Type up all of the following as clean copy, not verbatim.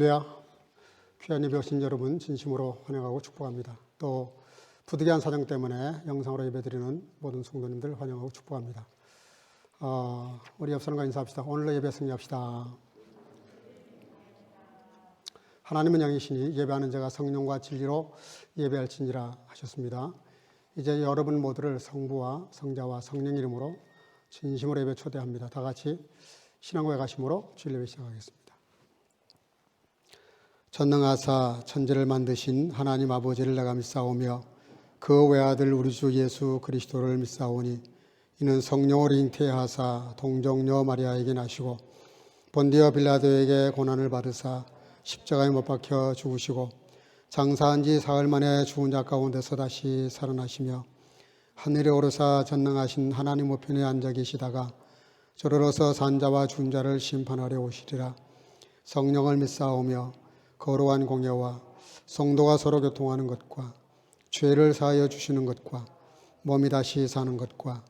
할렐루야. 귀한 예배 오신 여러분 진심으로 환영하고 축복합니다. 또 부득이한 사정 때문에 영상으로 예배드리는 모든 성도님들 환영하고 축복합니다. 우리 옆 사람과 인사합시다. 오늘로 예배 승리합시다. 하나님은 영이시니 예배하는 자가 성령과 진리로 예배할지니라 하셨습니다. 이제 여러분 모두를 성부와 성자와 성령 이름으로 진심으로 예배 초대합니다. 다 같이 신앙고백 하심으로 주일 예배 시작하겠습니다. 전능하사 천지를 만드신 하나님 아버지를 내가 믿사오며 그 외아들 우리 주 예수 그리스도를 믿사오니 이는 성령으로 잉태하사 동정녀 마리아에게 나시고 본디오 빌라도에게 고난을 받으사 십자가에 못 박혀 죽으시고 장사한 지 사흘 만에 죽은 자 가운데서 다시 살아나시며 하늘에 오르사 전능하신 하나님 우편에 앉아 계시다가 저러러서 산자와 죽은 자를 심판하려 오시리라. 성령을 믿사오며 거룩한 공예와 성도가 서로 교통하는 것과 죄를 사하여 주시는 것과 몸이 다시 사는 것과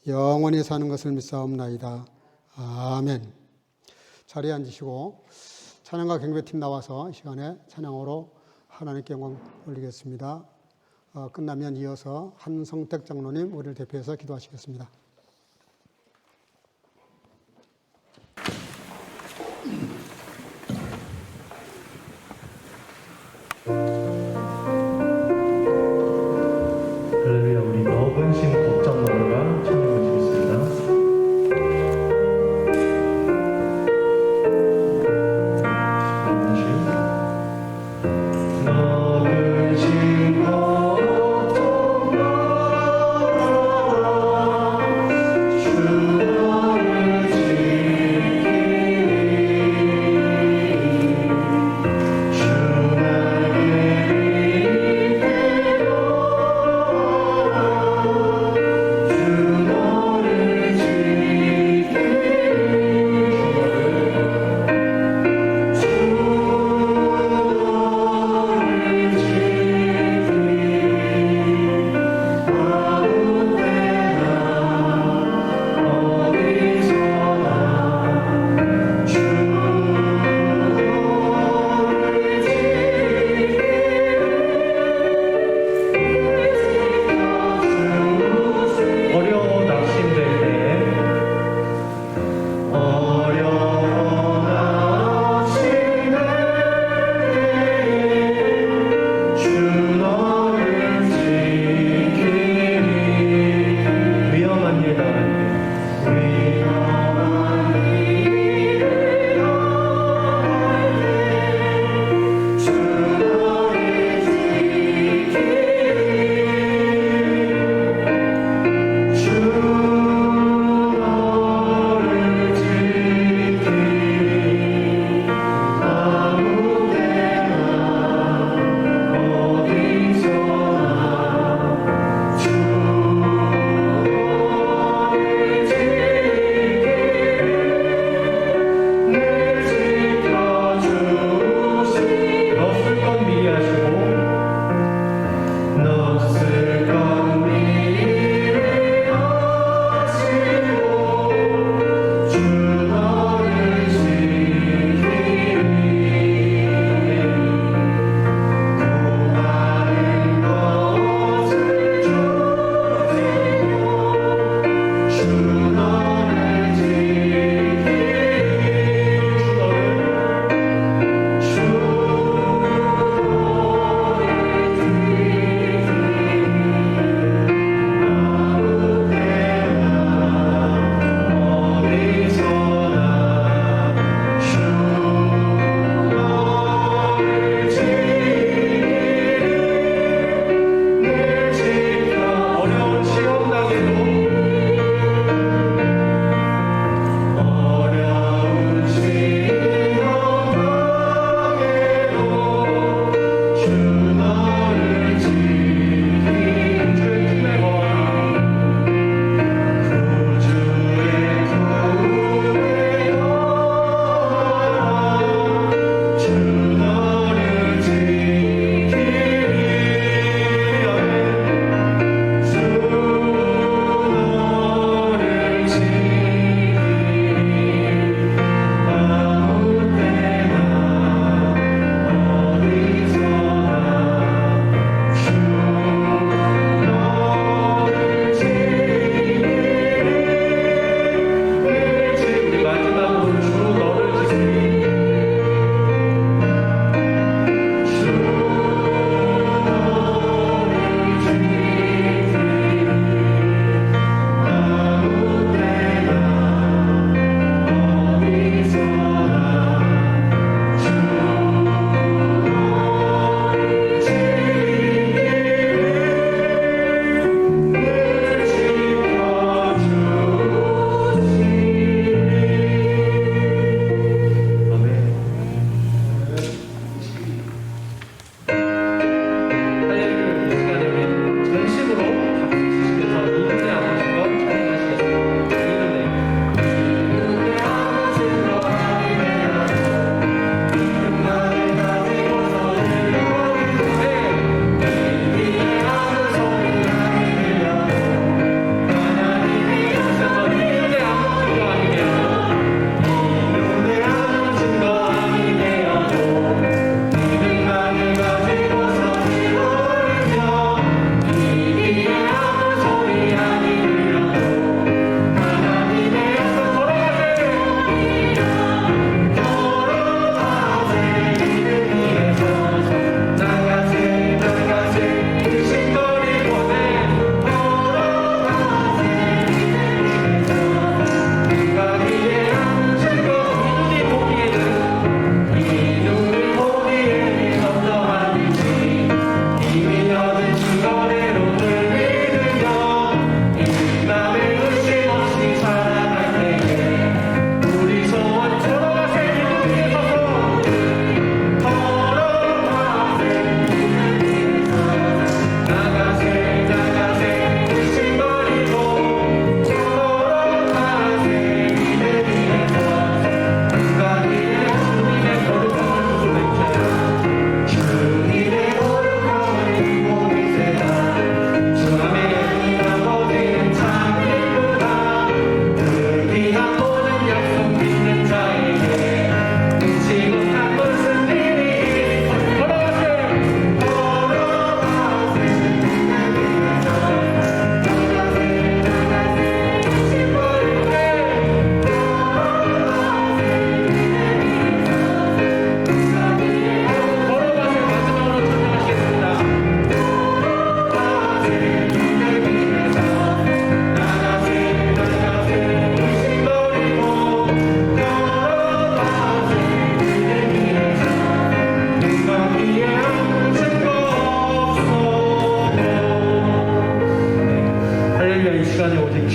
영원히 사는 것을 믿사옵나이다. 아멘. 자리에 앉으시고 찬양과 경배팀 나와서 이 시간에 찬양으로 하나님께 영광 올리겠습니다. 끝나면 이어서 한성택 장로님 우리를 대표해서 기도하시겠습니다. 할렐루야. 우리 넓은 심 곡장로가 찬양해 주겠습니다. 넓은 심 곡장로가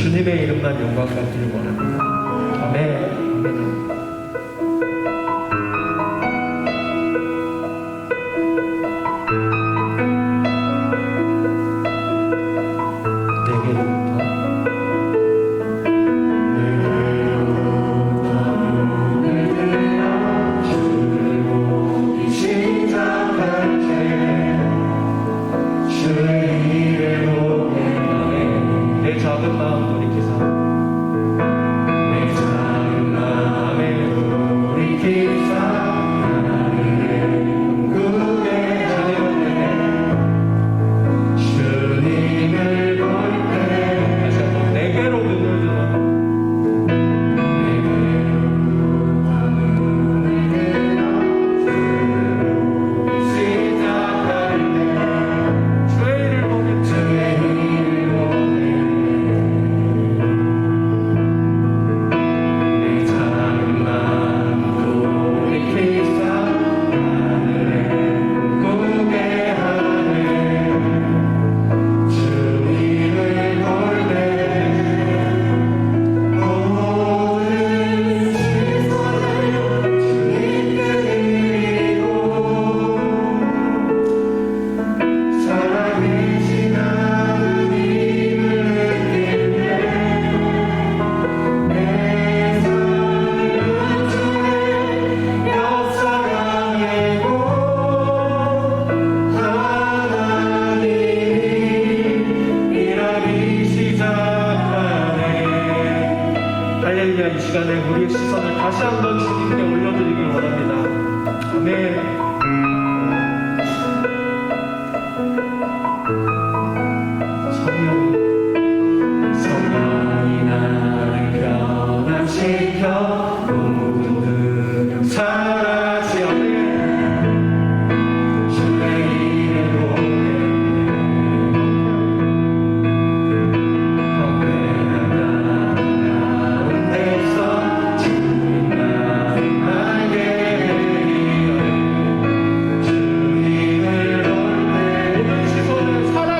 주님의 이름만 영광 받기를 원합니다. 아멘. 이 시간에 우리의 시선을 다시 한번 주님께 올려드리길 원합니다. 아멘. 성령이 나를 변화시켜 모든 능력 사라지. 아멘. 주의 이름으로 사랑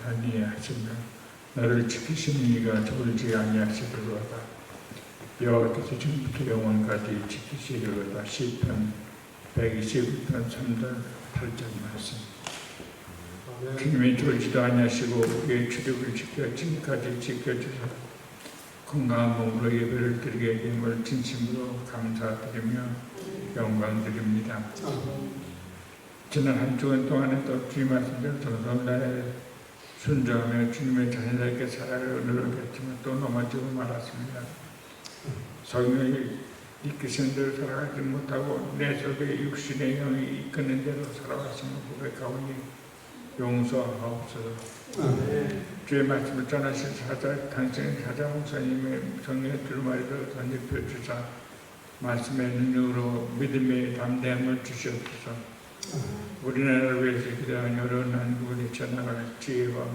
아니하시며 너를 지키시는 이가 졸지 아니하시리로다. 여호와께서 지금부터 영원까지 지키시리로다. 시편 129편 3절 8절 말씀. 주님이 졸지도 아니하시고 우리의 출입을 지켜 지금까지 지켜주셔서 건강한 몸으로 예배를 드리게 됨을 진심으로 감사드리며 영광드립니다. 지난 한 주간 동안에도 주님 말씀대로 정성다해 순종하며 주님의 자녀답게 살아갈 은혜를 뵙지만 또 넘어지고 말았습니다. 성령이 이끄시는 대로 살아가지 못하고 내 속에 육신의 영이 이끄는 대로 살아갔음을 고백하오니 용서하옵소서. 주의 말씀을 전하실 당신의 사자 목사님의 성령의 두루마리를 던집혀 주사 말씀의 능력으로 믿음의 담대함을 주시옵소서. 우리나라를 위해서 기도하는 어려운 한국을 헤쳐나갈 지혜와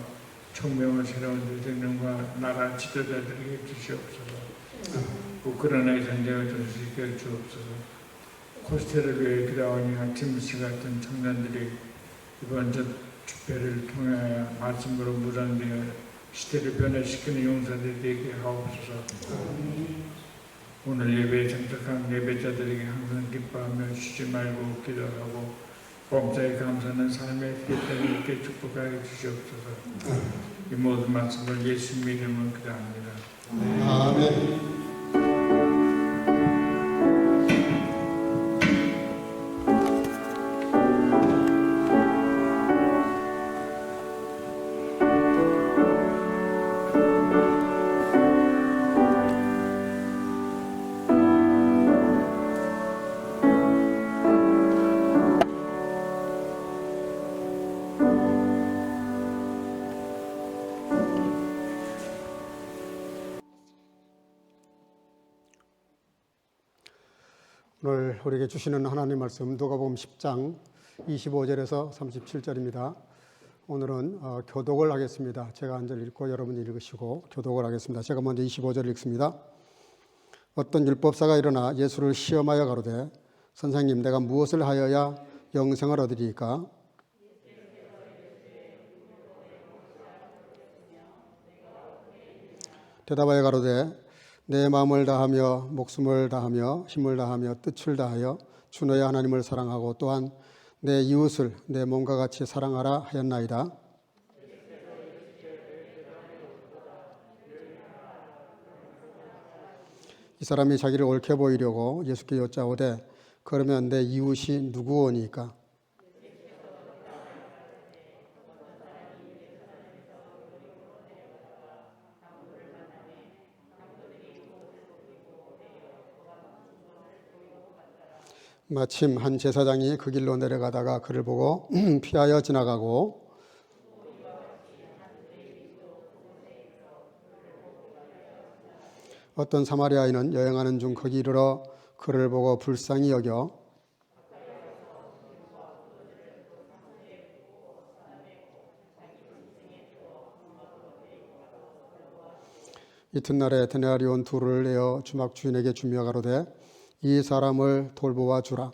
총명을 새로운 대통령과 나라 지도자들에게 주시옵소서. 우크라이나의 전쟁을 종식시켜 주옵소서. 코스타를 위해 기도하니 아침시 같은 청년들이 이번 집회를 통하여 말씀으로 무장되어 시대를 변화시키는 용사들이 되게 하옵소서. 오늘 예배에 참석한 예배자들에게 항상 기뻐하며 쉬지 말고 기도하고 범사에 감사하는 삶의 기회를 있게 축복하게 주시옵소서. 이 모든 말씀을 예수님의 이름으로 기도합니다. 아멘. 오늘 우리에게 주시는 하나님 말씀 누가복음 10장 25절에서 37절입니다. 오늘은 교독을 하겠습니다. 제가 한 절 읽고 여러분이 읽으시고 교독을 하겠습니다. 제가 먼저 25절 읽습니다. 어떤 율법사가 일어나 예수를 시험하여 가로되 선생님 내가 무엇을 하여야 영생을 얻으리이까? 대답하여 가로되 내 마음을 다하며 목숨을 다하며 힘을 다하며 뜻을 다하여 주 너의 하나님을 사랑하고 또한 내 이웃을 내 몸과 같이 사랑하라 하였나이다. 이 사람이 자기를 옳게 보이려고 예수께 여짜오되 그러면 내 이웃이 누구오니까? 마침 한 제사장이 그 길로 내려가다가 그를 보고 피하여 지나가고 어떤 사마리아인은 여행하는 중 거기 이르러 그를 보고 불쌍히 여겨 이튿날에 데나리온 둘을 내어 주막 주인에게 주며 가로되 이 사람을 돌보아 주라.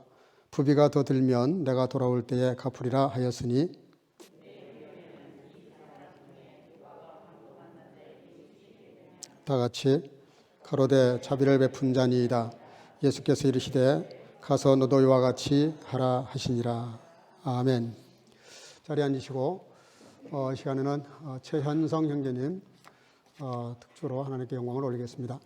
부비가 더 들면 내가 돌아올 때에 갚으리라 하였으니 다 같이 가로되 자비를 베푼 자니이다. 예수께서 이르시되 가서 너도 이와 같이 하라 하시니라. 아멘. 자리에 앉으시고 이 시간에는 최현성 형제님 특주로 하나님께 영광을 올리겠습니다.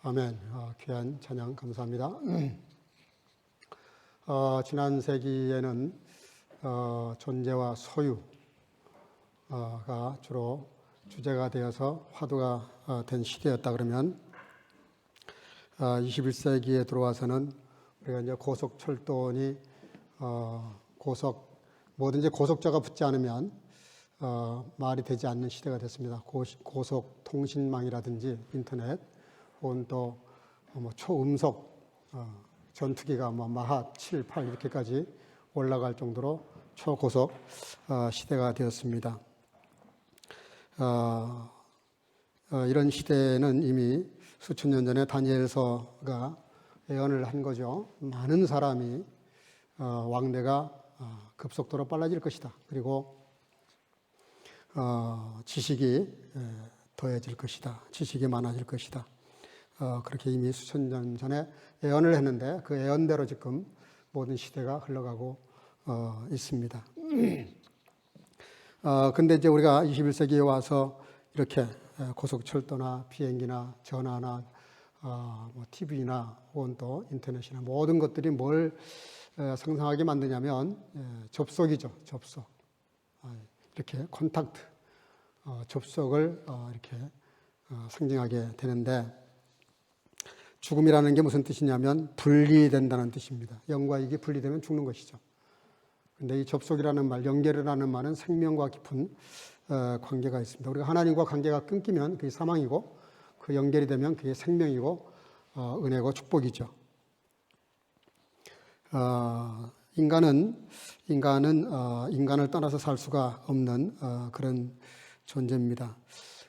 아멘. 귀한 찬양 감사합니다. 지난 세기에는 존재와 소유가 주로 주제가 되어서 화두가 된 시대였다 그러면 21세기에 들어와서는 우리가 이제 고속철도니 뭐든지 고속자가 붙지 않으면 말이 되지 않는 시대가 됐습니다. 고속통신망이라든지 인터넷 혹은 또 초음속 전투기가 마하 7, 8 이렇게까지 올라갈 정도로 초고속 시대가 되었습니다. 이런 시대는 이미 수천 년 전에 다니엘서가 예언을 한 거죠. 많은 사람이 왕래가 급속도로 빨라질 것이다. 그리고 지식이 더해질 것이다. 지식이 많아질 것이다. 그렇게 이미 수천 년 전에 예언을 했는데 그 예언대로 지금 모든 시대가 흘러가고 있습니다. 근데 이제 우리가 21세기에 와서 이렇게 고속철도나 비행기나 전화나 TV나 혹은 또 인터넷이나 모든 것들이 뭘 상상하게 만드냐면 접속이죠. 접속. 이렇게 콘탁트, 접속을 이렇게 상징하게 되는데 죽음이라는 게 무슨 뜻이냐면 분리된다는 뜻입니다. 영과 육이 분리되면 죽는 것이죠. 근데 이 접속이라는 말, 연결이라는 말은 생명과 깊은 관계가 있습니다. 우리가 하나님과 관계가 끊기면 그게 사망이고 그 연결이 되면 그게 생명이고 은혜고 축복이죠. 인간을 떠나서 살 수가 없는 그런 존재입니다.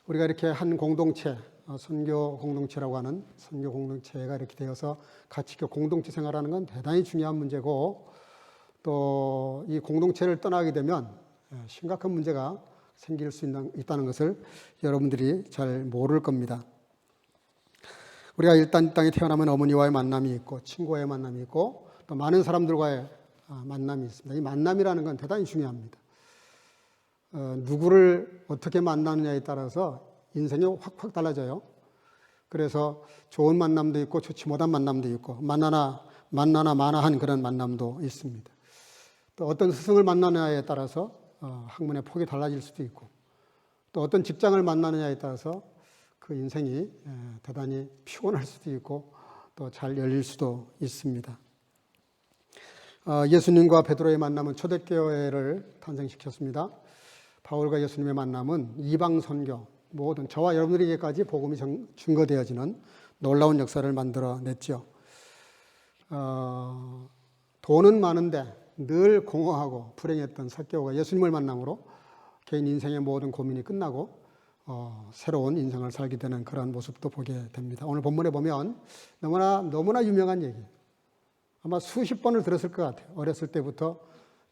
우리가 이렇게 한 공동체, 선교 공동체라고 하는 선교 공동체가 이렇게 되어서 같이 공동체 생활하는 건 대단히 중요한 문제고 또 이 공동체를 떠나게 되면 심각한 문제가 생길 수 있다는 것을 여러분들이 잘 모를 겁니다. 우리가 일단 이 땅에 태어나면 어머니와의 만남이 있고 친구와의 만남이 있고 또 많은 사람들과의 만남이 있습니다. 이 만남이라는 건 대단히 중요합니다. 누구를 어떻게 만나느냐에 따라서 인생이 확확 달라져요. 그래서 좋은 만남도 있고 좋지 못한 만남도 있고 만나나 마나한 그런 만남도 있습니다. 또 어떤 스승을 만나느냐에 따라서 학문의 폭이 달라질 수도 있고 또 어떤 직장을 만나느냐에 따라서 그 인생이 대단히 피곤할 수도 있고 또 잘 열릴 수도 있습니다. 예수님과 베드로의 만남은 초대교회를 탄생시켰습니다. 바울과 예수님의 만남은 이방 선교, 모든 저와 여러분들에게까지 복음이 증거되어지는 놀라운 역사를 만들어냈죠. 돈은 많은데 늘 공허하고 불행했던 삭개오가 예수님을 만남으로 개인 인생의 모든 고민이 끝나고 새로운 인생을 살게 되는 그런 모습도 보게 됩니다. 오늘 본문에 보면 너무나 유명한 얘기, 아마 수십 번을 들었을 것 같아요. 어렸을 때부터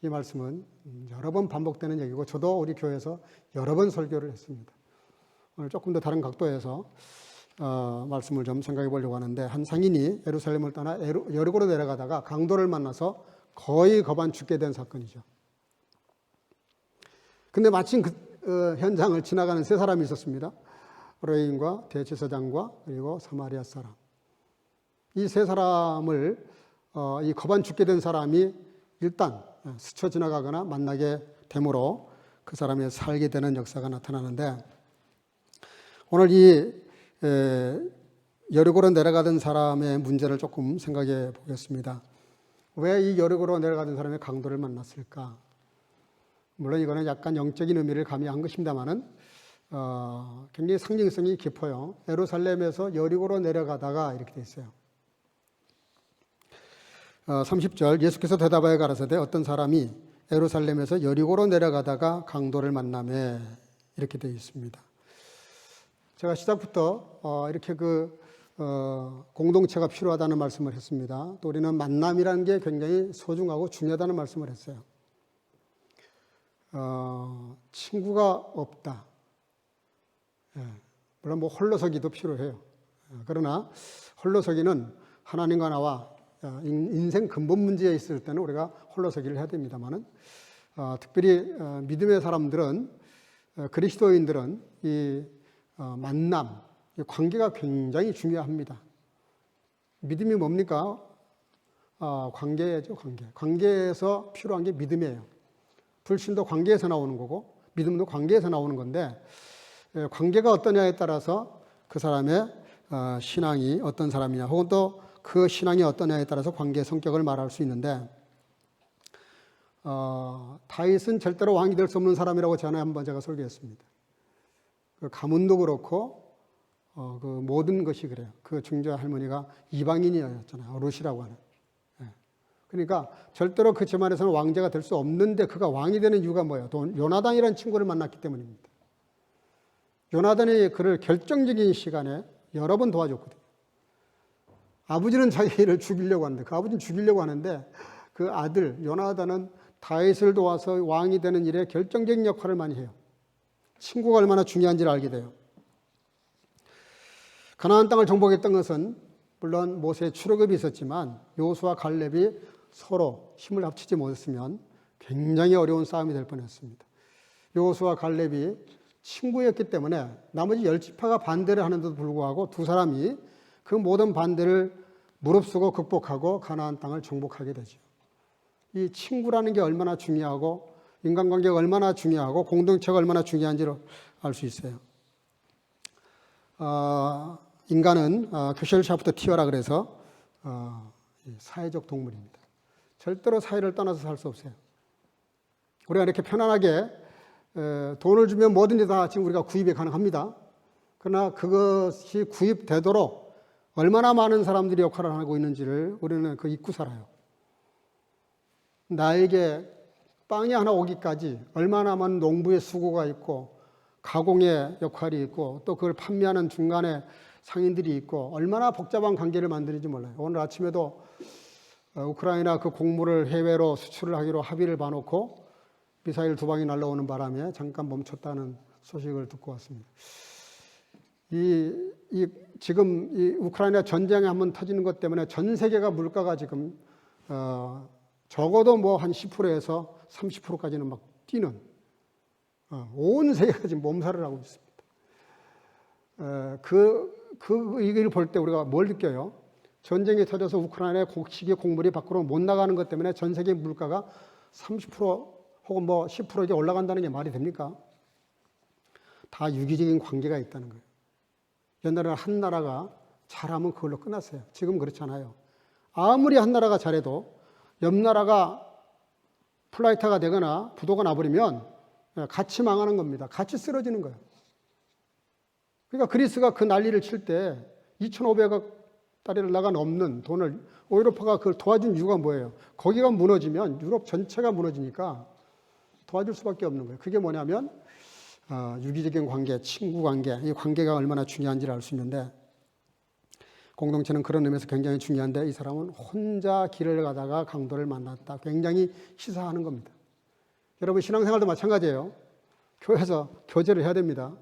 이 말씀은 여러 번 반복되는 얘기고 저도 우리 교회에서 여러 번 설교를 했습니다. 오늘 조금 더 다른 각도에서 말씀을 좀 생각해 보려고 하는데 한 상인이 예루살렘을 떠나 여리고로 내려가다가 강도를 만나서 거의 거반 죽게 된 사건이죠. 근데 마침 그 현장을 지나가는 세 사람이 있었습니다. 의뢰인과 대제사장과 그리고 사마리아 사람. 이 세 사람을 이 거반 죽게 된 사람이 일단 스쳐 지나가거나 만나게 되므로 그 사람이 살게 되는 역사가 나타나는데 오늘 이 여리고로 내려가던 사람의 문제를 조금 생각해 보겠습니다. 왜 이 여리고로 내려가던 사람이 강도를 만났을까? 물론 이거는 약간 영적인 의미를 가미한 것입니다만은 굉장히 상징성이 깊어요. 예루살렘에서 여리고로 내려가다가 이렇게 돼 있어요. 30절 예수께서 대답하여 가라사대 어떤 사람이 예루살렘에서 여리고로 내려가다가 강도를 만나매 이렇게 되어 있습니다. 제가 시작부터 이렇게 공동체가 필요하다는 말씀을 했습니다. 또 우리는 만남이라는 게 굉장히 소중하고 중요하다는 말씀을 했어요. 친구가 없다. 물론 홀로서기도 필요해요. 그러나 홀로서기는 하나님과 나와 인생 근본 문제에 있을 때는 우리가 홀로서기를 해야 됩니다만은 특별히 믿음의 사람들은 그리스도인들은 이 만남, 이 관계가 굉장히 중요합니다. 믿음이 뭡니까? 관계죠, 관계. 관계에서 필요한 게 믿음이에요. 불신도 관계에서 나오는 거고 믿음도 관계에서 나오는 건데 관계가 어떠냐에 따라서 그 사람의 신앙이 어떤 사람이냐 혹은 또 그 신앙이 어떠냐에 따라서 관계의 성격을 말할 수 있는데 다윗은 절대로 왕이 될 수 없는 사람이라고 전에 한번 제가 설교했습니다. 그 가문도 그렇고 그 모든 것이 그래요. 그 중조 할머니가 이방인이었잖아요. 룻이라고 하는. 그러니까 절대로 그 집안에서는 왕제가 될 수 없는데 그가 왕이 되는 이유가 뭐예요? 요나단이라는 친구를 만났기 때문입니다. 요나단이 그를 결정적인 시간에 여러 번 도와줬거든요. 아버지는 자기를 죽이려고 하는데 그 아버지는 죽이려고 하는데 그 아들 요나단은 다윗을 도와서 왕이 되는 일에 결정적인 역할을 많이 해요. 친구가 얼마나 중요한지를 알게 돼요. 가나안 땅을 정복했던 것은 물론 모세의 출애굽이 있었지만 여호수아 갈렙이 서로 힘을 합치지 못했으면 굉장히 어려운 싸움이 될 뻔했습니다. 여호수아 갈렙이 친구였기 때문에 나머지 10지파가 반대를 하는데도 불구하고 두 사람이 그 모든 반대를 무릅쓰고 극복하고 가나안 땅을 정복하게 되죠. 이 친구라는 게 얼마나 중요하고 인간관계가 얼마나 중요하고 공동체가 얼마나 중요한지를 알 수 있어요. 인간은 교실샤프트 티어라 그래서 사회적 동물입니다. 절대로 사회를 떠나서 살 수 없어요. 우리가 이렇게 편안하게 돈을 주면 뭐든지 다 지금 우리가 구입이 가능합니다. 그러나 그것이 구입되도록 얼마나 많은 사람들이 역할을 하고 있는지를 우리는 그 잊고 살아요. 나에게 빵이 하나 오기까지 얼마나 많은 농부의 수고가 있고 가공의 역할이 있고 또 그걸 판매하는 중간에 상인들이 있고 얼마나 복잡한 관계를 만드는지 몰라요. 오늘 아침에도 우크라이나 그 곡물을 해외로 수출을 하기로 합의를 봐놓고 미사일 2방이 날라오는 바람에 잠깐 멈췄다는 소식을 듣고 왔습니다. 지금 이 우크라이나 전쟁이 한번 터지는 것 때문에 전 세계가 물가가 지금 적어도 뭐 한 10%에서 30%까지는 막 뛰는 온 세계가 지금 몸살을 하고 있습니다. 이걸 볼 때 우리가 뭘 느껴요? 전쟁이 터져서 우크라이나의 곡식의 곡물이 밖으로 못 나가는 것 때문에 전 세계 물가가 30% 혹은 뭐 10% 이렇게 올라간다는 게 말이 됩니까? 다 유기적인 관계가 있다는 거예요. 옛날에는 한 나라가 잘하면 그걸로 끝났어요. 지금 그렇잖아요. 아무리 한 나라가 잘해도 옆 나라가 플라이트가 되거나 부도가 나버리면 같이 망하는 겁니다. 같이 쓰러지는 거예요. 그러니까 그리스가 그 난리를 칠 때 2,500억 달러가 넘는 돈을 오이로파가 그걸 도와준 이유가 뭐예요? 거기가 무너지면 유럽 전체가 무너지니까 도와줄 수밖에 없는 거예요. 그게 뭐냐면 유기적인 관계, 친구 관계, 이 관계가 얼마나 중요한지를 알 수 있는데 공동체는 그런 의미에서 굉장히 중요한데 이 사람은 혼자 길을 가다가 강도를 만났다. 굉장히 시사하는 겁니다. 여러분 신앙생활도 마찬가지예요. 교회에서 교제를 해야 됩니다.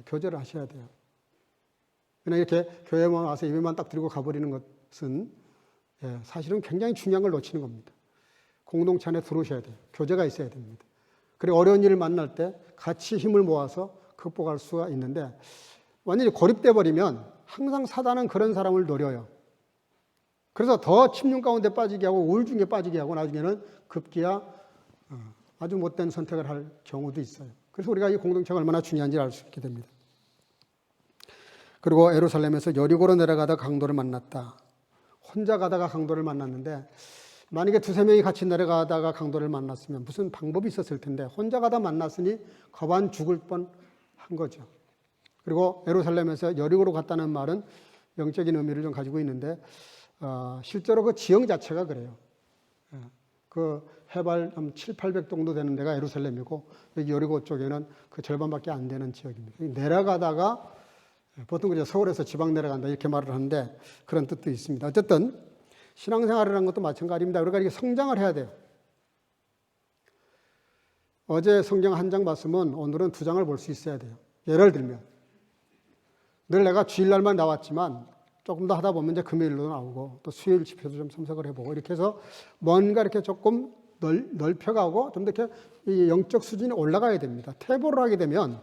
교제를 하셔야 돼요. 그냥 이렇게 교회만 와서 예배만 딱 드리고 가버리는 것은 사실은 굉장히 중요한 걸 놓치는 겁니다. 공동체 안에 들어오셔야 돼요. 교제가 있어야 됩니다. 그리고 어려운 일을 만날 때 같이 힘을 모아서 극복할 수가 있는데 완전히 고립돼 버리면 항상 사단은 그런 사람을 노려요. 그래서 더 침륜 가운데 빠지게 하고 우울증에 빠지게 하고 나중에는 급기야 아주 못된 선택을 할 경우도 있어요. 그래서 우리가 이 공동체가 얼마나 중요한지 알 수 있게 됩니다. 그리고 예루살렘에서 여리고로 내려가다 강도를 만났다. 혼자 가다가 강도를 만났는데 만약에 2-3명이 같이 내려가다가 강도를 만났으면 무슨 방법이 있었을 텐데 혼자 가다 만났으니 거반 죽을 뻔한 거죠. 그리고 예루살렘에서 여리고로 갔다는 말은 영적인 의미를 좀 가지고 있는데 실제로 그 지형 자체가 그래요. 그 해발 700-800 정도 되는 데가 예루살렘이고 여기 여리고 쪽에는 그 절반밖에 안 되는 지역입니다. 내려가다가 보통 그냥 서울에서 지방 내려간다 이렇게 말을 하는데 그런 뜻도 있습니다. 어쨌든 신앙생활을 하는 것도 마찬가지입니다. 우리가 이렇게 성장을 해야 돼요. 어제 성경 한 장 봤으면 오늘은 2장을 볼 수 있어야 돼요. 예를 들면 늘 내가 주일날만 나왔지만 조금 더 하다 보면 이제 금요일로 나오고 또 수요일 집회도 좀 참석을 해보고 이렇게 해서 뭔가 이렇게 조금 넓혀가고 좀 더 이렇게 이 영적 수준이 올라가야 됩니다. 퇴보를 하게 되면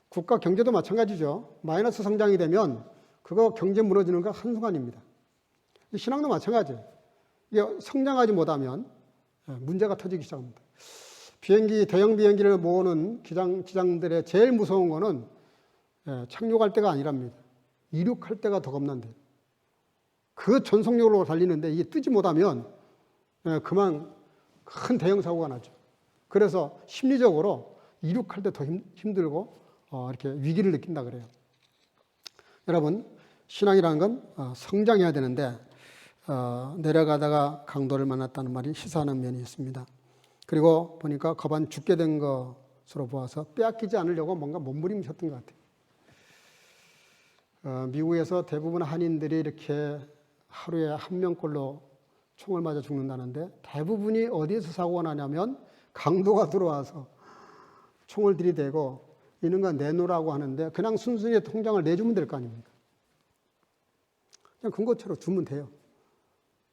국가 경제도 마찬가지죠. 마이너스 성장이 되면 그거 경제 무너지는 거 한순간입니다. 신앙도 마찬가지예요. 이게 성장하지 못하면 문제가 터지기 시작합니다. 대형 비행기를 모으는 기장들의 제일 무서운 거는 착륙할 때가 아니랍니다. 이륙할 때가 더 겁난대요. 그 전속력으로 달리는데 이게 뜨지 못하면 그만 큰 대형 사고가 나죠. 그래서 심리적으로 이륙할 때 더 힘들고 이렇게 위기를 느낀다 그래요. 여러분, 신앙이라는 건 성장해야 되는데 내려가다가 강도를 만났다는 말이 시사하는 면이 있습니다. 그리고 보니까 거반 죽게 된 것으로 보아서 빼앗기지 않으려고 뭔가 몸부림쳤던 것 같아요. 미국에서 대부분 한인들이 이렇게 하루에 한 명꼴로 총을 맞아 죽는다는데 대부분이 어디에서 사고가 나냐면 강도가 들어와서 총을 들이대고 이런 거 내놓으라고 하는데 그냥 순순히 통장을 내주면 될 거 아닙니까? 그냥 근거처럼 주면 돼요.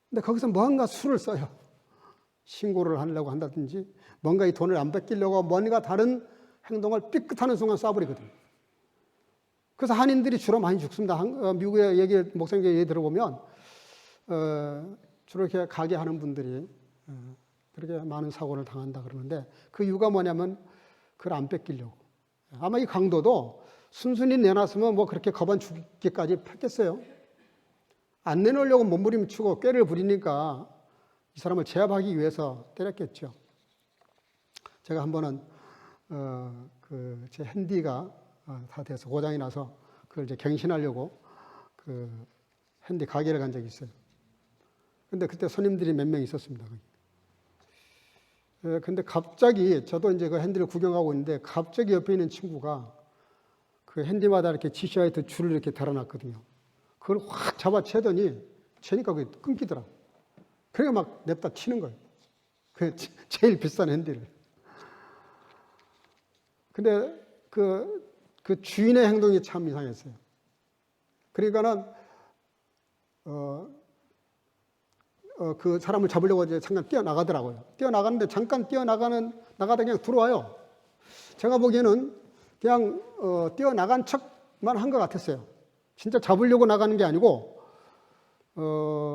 근데 거기서 뭔가 수를 써요. 신고를 하려고 한다든지 뭔가 이 돈을 안 뺏기려고 뭔가 다른 행동을 삐끗하는 순간 쏴버리거든요. 그래서 한인들이 주로 많이 죽습니다. 미국의 목사님 얘기 들어보면 주로 이렇게 가게 하는 분들이 그렇게 많은 사고를 당한다 그러는데 그 이유가 뭐냐면 그걸 안 뺏기려고. 아마 이 강도도 순순히 내놨으면 뭐 그렇게 거반 죽기까지 폈겠어요. 안 내놓으려고 몸부림치고 꾀를 부리니까 이 사람을 제압하기 위해서 때렸겠죠. 제가 한 번은 제 핸디가 다 돼서 고장이 나서 그걸 이제 갱신하려고 그 핸디 가게를 간 적이 있어요. 근데 그때 손님들이 몇 명 있었습니다. 근데 갑자기 저도 이제 그 핸디를 구경하고 있는데 갑자기 옆에 있는 친구가 그 핸디마다 이렇게 GC화이트 줄을 이렇게 달아놨거든요. 그걸 확 잡아채더니 채니까 그게 끊기더라고. 그러니까 막 냅다 치는 거예요. 그 제일 비싼 핸디를. 근데 그 주인의 행동이 참 이상했어요. 그러니까는 그 사람을 잡으려고 이제 잠깐 뛰어나가더라고요. 뛰어나가는데 잠깐 나가다 그냥 들어와요. 제가 보기에는 그냥 뛰어나간 척만 한 것 같았어요. 진짜 잡으려고 나가는 게 아니고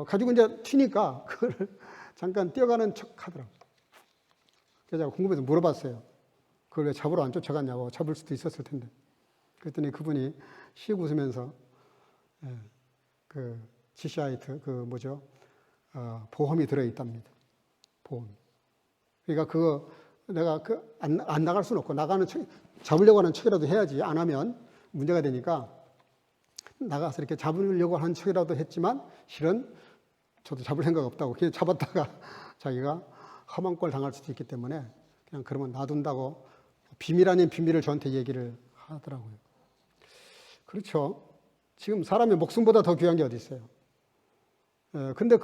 가지고 이제 튀니까 그걸 잠깐 뛰어가는 척 하더라고요. 그래서 제가 궁금해서 물어봤어요. 그걸 왜 잡으러 안 쫓아갔냐고. 잡을 수도 있었을 텐데. 그랬더니 그분이 씩 웃으면서 그 GC화이트 보험이 들어있답니다. 보험. 그러니까 그거 내가 안 나갈 수는 없고 나가는 척, 잡으려고 하는 척이라도 해야지. 안 하면 문제가 되니까 나가서 이렇게 잡으려고 하는 척이라도 했지만 실은 저도 잡을 생각 없다고 그냥 잡았다가 자기가 험한 꼴 당할 수도 있기 때문에 그냥 그러면 놔둔다고 비밀 아닌 비밀을 저한테 얘기를 하더라고요. 그렇죠. 지금 사람의 목숨보다 더 귀한 게 어디 있어요. 근데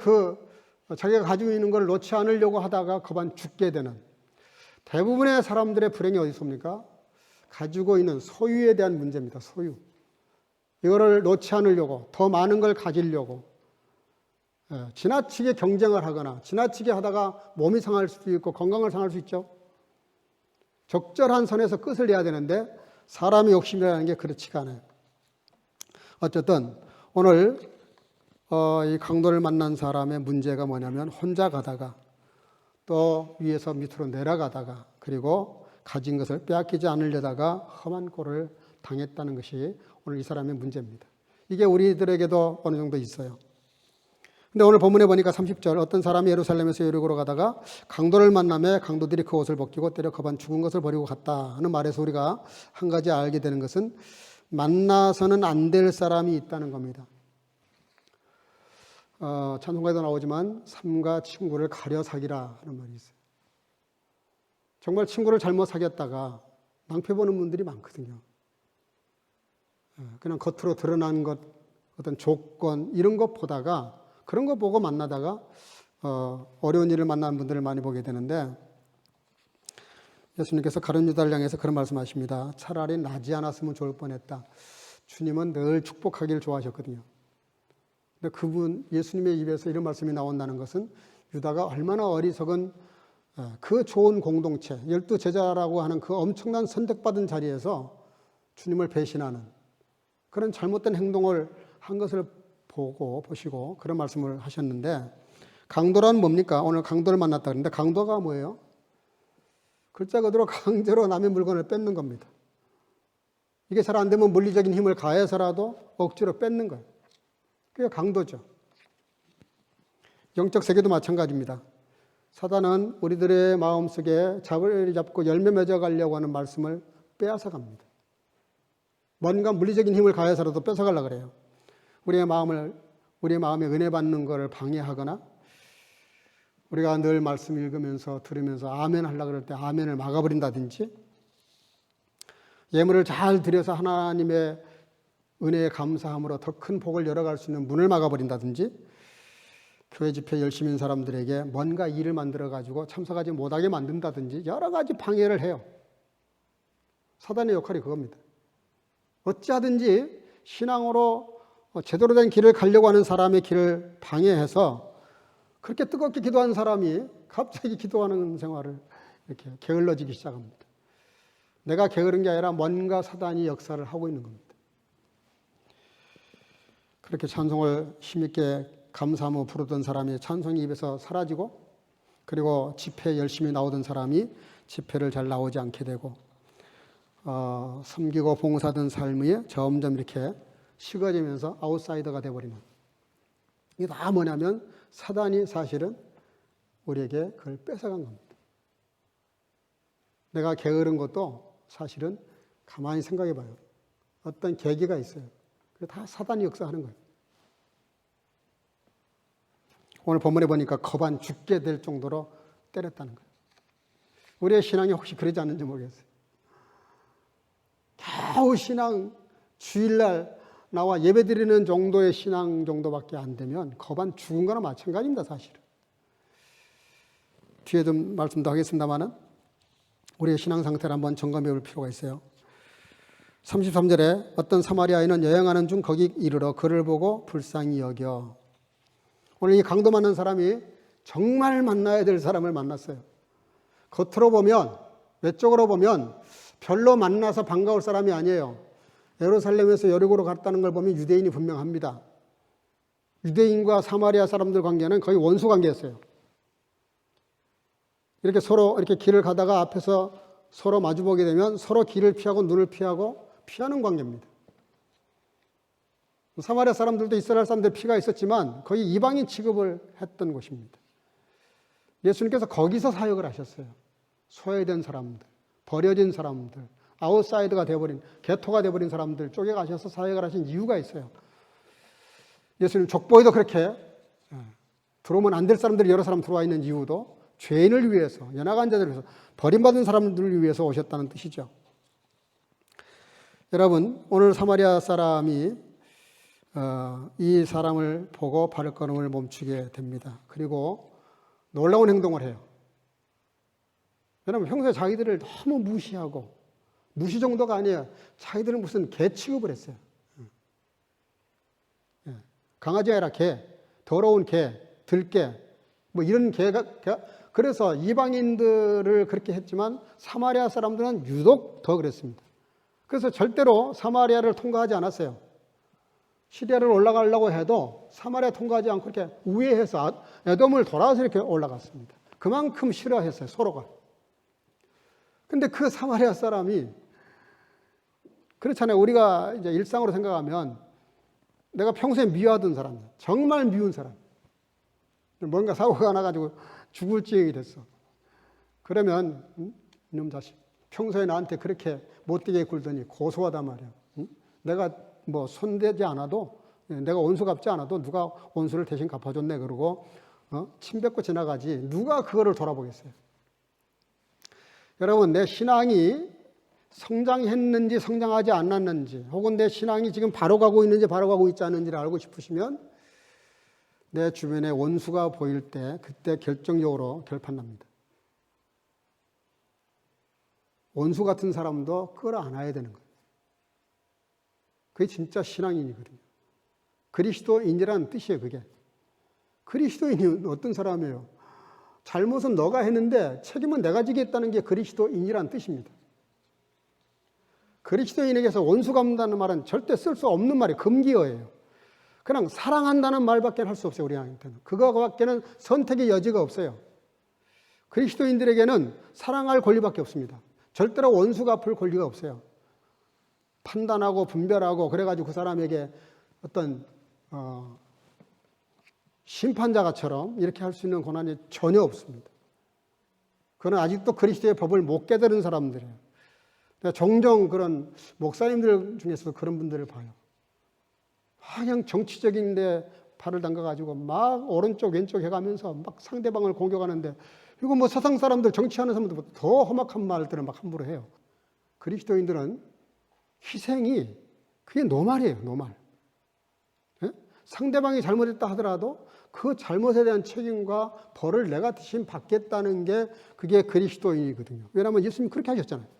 자기가 가지고 있는 걸 놓지 않으려고 하다가 거반 죽게 되는 대부분의 사람들의 불행이 어디 있습니까? 가지고 있는 소유에 대한 문제입니다. 소유. 이거를 놓지 않으려고 더 많은 걸 가지려고 지나치게 경쟁을 하거나 지나치게 하다가 몸이 상할 수도 있고 건강을 상할 수 있죠. 적절한 선에서 끝을 내야 되는데 사람의 욕심이라는 게 그렇지가 않아요. 어쨌든 오늘 이 강도를 만난 사람의 문제가 뭐냐면 혼자 가다가 또 위에서 밑으로 내려가다가 그리고 가진 것을 빼앗기지 않으려다가 험한 꼴을 당했다는 것이 오늘 이 사람의 문제입니다. 이게 우리들에게도 어느 정도 있어요. 근데 오늘 본문에 보니까 30절 어떤 사람이 예루살렘에서 여리고로 가다가 강도를 만나매 강도들이 그 옷을 벗기고 때려 거반 죽은 것을 버리고 갔다는 말에서 우리가 한 가지 알게 되는 것은 만나서는 안 될 사람이 있다는 겁니다. 찬송가에도 나오지만 삼가 친구를 가려 사귀라 하는 말이 있어요. 정말 친구를 잘못 사귀었다가 낭패 보는 분들이 많거든요. 그냥 겉으로 드러난 것, 어떤 조건 이런 것 보다가 그런 거 보고 만나다가 어려운 일을 만나는 분들을 많이 보게 되는데 예수님께서 가룟 유다를 향해서 그런 말씀하십니다. 차라리 나지 않았으면 좋을 뻔했다. 주님은 늘 축복하기를 좋아하셨거든요. 근데 예수님의 입에서 이런 말씀이 나온다는 것은 유다가 얼마나 어리석은 그 좋은 공동체, 12제자라고 하는 그 엄청난 선택받은 자리에서 주님을 배신하는 그런 잘못된 행동을 한 것을 보시고 그런 말씀을 하셨는데, 강도란 뭡니까? 오늘 강도를 만났다 그랬는데 강도가 뭐예요? 글자 그대로 강제로 남의 물건을 뺏는 겁니다. 이게 잘 안 되면 물리적인 힘을 가해서라도 억지로 뺏는 거예요. 그게 강도죠. 영적 세계도 마찬가지입니다. 사단은 우리들의 마음속에 자리를 잡고 열매 맺어가려고 하는 말씀을 빼앗아 갑니다. 뭔가 물리적인 힘을 가해서라도 뺏어가려고 그래요. 우리의 마음에 은혜 받는 것을 방해하거나, 우리가 늘 말씀 읽으면서 들으면서 아멘 하려고 그럴 때 아멘을 막아버린다든지, 예물을 잘 드려서 하나님의 은혜에 감사함으로 더 큰 복을 열어갈 수 있는 문을 막아버린다든지, 교회 집회 열심히 있는 사람들에게 뭔가 일을 만들어가지고 참석하지 못하게 만든다든지 여러 가지 방해를 해요. 사단의 역할이 그겁니다. 어찌하든지 신앙으로 제대로 된 길을 가려고 하는 사람의 길을 방해해서 그렇게 뜨겁게 기도하는 사람이 갑자기 기도하는 생활을 이렇게 게을러지기 시작합니다. 내가 게으른 게 아니라 뭔가 사단이 역사를 하고 있는 겁니다. 그렇게 찬송을 힘있게 감사하며 부르던 사람이 찬송이 입에서 사라지고, 그리고 집회에 열심히 나오던 사람이 집회를 잘 나오지 않게 되고, 섬기고 봉사하던 삶이 점점 이렇게 식어지면서 아웃사이더가 되어버리는, 이게 다 뭐냐면 사단이 사실은 우리에게 그걸 뺏어간 겁니다. 내가 게으른 것도 사실은 가만히 생각해 봐요. 어떤 계기가 있어요. 그게 다 사단이 역사하는 거예요. 오늘 본문에 보니까 거반 죽게 될 정도로 때렸다는 거예요. 우리의 신앙이 혹시 그러지 않는지 모르겠어요. 겨우 신앙, 주일날 나와 예배드리는 정도의 신앙 정도밖에 안 되면 거반 죽은 거나 마찬가지입니다, 사실은. 뒤에 좀 말씀 더 하겠습니다만은 우리의 신앙 상태를 한번 점검해 볼 필요가 있어요. 33절에 어떤 사마리아인은 여행하는 중 거기 이르러 그를 보고 불쌍히 여겨. 오늘 이 강도 만난 사람이 정말 만나야 될 사람을 만났어요. 겉으로 보면, 외적으로 보면 별로 만나서 반가울 사람이 아니에요. 예루살렘에서 여리고로 갔다는 걸 보면 유대인이 분명합니다. 유대인과 사마리아 사람들 관계는 거의 원수 관계였어요. 이렇게 서로 이렇게 길을 가다가 앞에서 서로 마주보게 되면 서로 길을 피하고 눈을 피하는 관계입니다. 사마리아 사람들도 이스라엘 사람들 피가 있었지만 거의 이방인 취급을 했던 곳입니다. 예수님께서 거기서 사역을 하셨어요. 소외된 사람들, 버려진 사람들, 아웃사이더가 되어버린, 개토가 되어버린 사람들 쪽에 가셔서 사역을 하신 이유가 있어요. 예수님 족보에도 그렇게 들어오면 안 될 사람들이 여러 사람 들어와 있는 이유도 죄인을 위해서, 연약한 자들을 위해서, 버림받은 사람들을 위해서 오셨다는 뜻이죠. 여러분, 오늘 사마리아 사람이 이 사람을 보고 발걸음을 멈추게 됩니다. 그리고 놀라운 행동을 해요. 왜냐하면 평소에 자기들을 너무 무시하고, 무시 정도가 아니에요. 자기들은 무슨 개 취급을 했어요. 강아지가 아니라 개, 더러운 개, 들개, 뭐 이런 개가, 그래서 이방인들을 그렇게 했지만 사마리아 사람들은 유독 더 그랬습니다. 그래서 절대로 사마리아를 통과하지 않았어요. 시리아를 올라가려고 해도 사마리아 통과하지 않고 이렇게 우회해서 에돔을 돌아서 이렇게 올라갔습니다. 그만큼 싫어했어요, 서로가. 근데 그 사마리아 사람이, 그렇잖아요. 우리가 이제 일상으로 생각하면 내가 평소에 미워하던 사람, 정말 미운 사람, 뭔가 사고가 나가지고 죽을 지경이 됐어. 그러면 이놈 자식, 평소에 나한테 그렇게 못되게 굴더니 고소하단 말이야. 내가 뭐 손대지 않아도, 내가 원수 갚지 않아도 누가 원수를 대신 갚아줬네 그러고 침 뱉고 지나가지, 누가 그거를 돌아보겠어요. 여러분, 내 신앙이 성장했는지 성장하지 않았는지, 혹은 내 신앙이 지금 바로 가고 있는지 바로 가고 있지 않은지를 알고 싶으시면 내 주변에 원수가 보일 때 그때 결정적으로 결판납니다. 원수 같은 사람도 끌어안아야 되는 거예요. 그게 진짜 신앙인이거든요. 그리스도인이라는 뜻이에요, 그게. 그리스도인이 어떤 사람이에요? 잘못은 너가 했는데 책임은 내가 지겠다는 게 그리스도인이라는 뜻입니다. 그리스도인에게서 원수 갚는다는 말은 절대 쓸 수 없는 말이에요. 금기어예요. 그냥 사랑한다는 말밖에 할 수 없어요. 우리한테는. 그거밖에는 선택의 여지가 없어요. 그리스도인들에게는 사랑할 권리밖에 없습니다. 절대로 원수 갚을 권리가 없어요. 판단하고 분별하고 그래가지고 그 사람에게 어떤 심판자가처럼 이렇게 할 수 있는 권한이 전혀 없습니다. 그는 아직도 그리스도의 법을 못 깨달은 사람들이에요. 종종 그런 목사님들 중에서도 그런 분들을 봐요. 그냥 정치적인데 발을 담가가지고 막 오른쪽 왼쪽 해가면서 막 상대방을 공격하는데, 이거 뭐 세상 사람들 정치하는 사람들 더 험악한 말들을 막 함부로 해요. 그리스도인들은 희생이 그게 노말이에요. 노말. 예? 상대방이 잘못했다 하더라도 그 잘못에 대한 책임과 벌을 내가 대신 받겠다는 게 그게 그리스도인이거든요. 왜냐하면 예수님이 그렇게 하셨잖아요.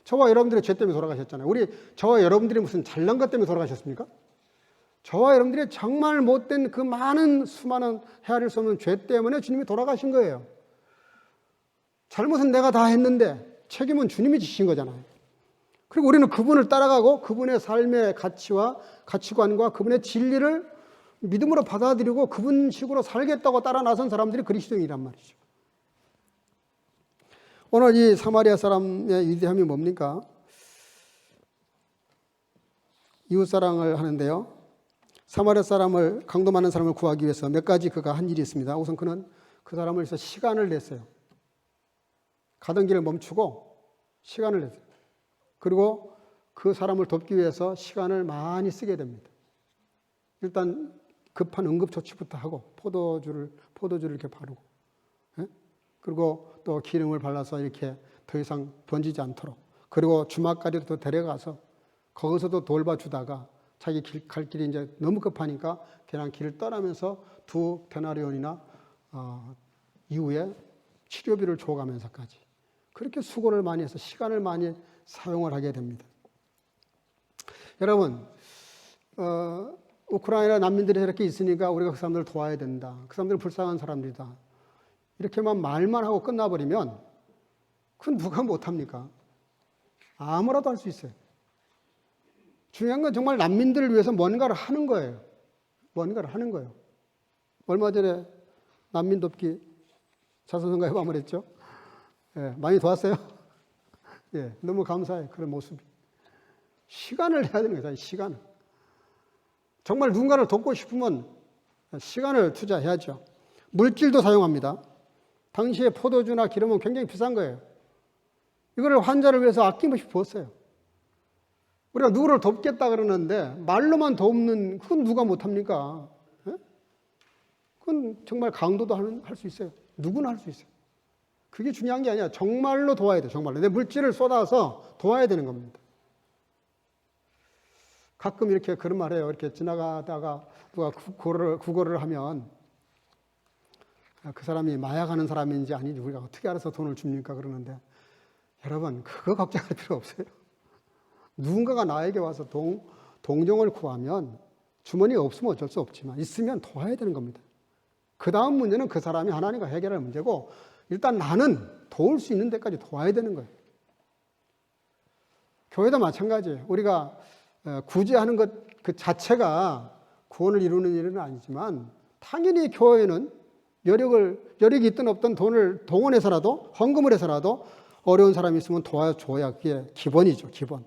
저와 여러분들의 죄 때문에 돌아가셨잖아요. 저와 여러분들이 무슨 잘난 것 때문에 돌아가셨습니까? 저와 여러분들이 정말 못된 그 많은 수많은 헤아릴 수 없는 죄 때문에 주님이 돌아가신 거예요. 잘못은 내가 다 했는데 책임은 주님이 지신 거잖아요. 그리고 우리는 그분을 따라가고 그분의 삶의 가치와 가치관과 그분의 진리를 믿음으로 받아들이고 그분 식으로 살겠다고 따라 나선 사람들이 그리스도인이란 말이죠. 오늘 이 사마리아 사람의 위대함이 뭡니까? 이웃사랑을 하는데요. 사마리아 사람을, 강도 많은 사람을 구하기 위해서 몇 가지 그가 한 일이 있습니다. 우선 그는 그 사람을 위해서 시간을 냈어요. 가던 길을 멈추고 시간을 냈어요. 그리고 그 사람을 돕기 위해서 시간을 많이 쓰게 됩니다. 일단 급한 응급조치부터 하고 포도주를 이렇게 바르고, 예? 그리고 또 기름을 발라서 이렇게 더 이상 번지지 않도록, 그리고 주막까지도 더 데려가서 거기서도 돌봐주다가 자기 갈 길이 이제 너무 급하니까 그냥 길을 떠나면서 2데나리온이나 이후에 치료비를 줘가면서까지 그렇게 수고를 많이 해서 시간을 많이 사용을 하게 됩니다. 여러분, 우크라이나 난민들이 이렇게 있으니까 우리가 그 사람들을 도와야 된다. 그 사람들은 불쌍한 사람들이다. 이렇게만 말만 하고 끝나버리면 그건 누가 못합니까? 아무라도 할 수 있어요. 중요한 건 정말 난민들을 위해서 뭔가를 하는 거예요. 뭔가를 하는 거예요. 얼마 전에 난민 돕기 자선성가 해방을 했죠. 예, 많이 도왔어요. 예, 너무 감사해요. 그런 모습이. 시간을 내야 되는 거죠. 시간을. 정말 누군가를 돕고 싶으면 시간을 투자해야죠. 물질도 사용합니다. 당시에 포도주나 기름은 굉장히 비싼 거예요. 이거를 환자를 위해서 아낌없이 부었어요. 우리가 누구를 돕겠다 그러는데 말로만 돕는, 그건 누가 못합니까? 예? 그건 정말 강도도 할 수 있어요. 누구나 할 수 있어요. 그게 중요한 게 아니야. 정말로 도와야 돼. 정말로. 내 물질을 쏟아서 도와야 되는 겁니다. 가끔 이렇게 그런 말 해요. 이렇게 지나가다가 누가 구걸을 하면 그 사람이 마약하는 사람인지 아닌지 우리가 어떻게 알아서 돈을 줍니까? 그러는데 여러분, 그거 걱정할 필요 없어요. 누군가가 나에게 와서 동정을 구하면 주머니가 없으면 어쩔 수 없지만 있으면 도와야 되는 겁니다. 그 다음 문제는 그 사람이 하나님과 해결할 문제고, 일단 나는 도울 수 있는 데까지 도와야 되는 거예요. 교회도 마찬가지예요. 우리가 구제하는 것 그 자체가 구원을 이루는 일은 아니지만 당연히 교회는 여력이 있든 없든 돈을 동원해서라도 헌금을 해서라도 어려운 사람이 있으면 도와줘야 그게 기본이죠. 기본.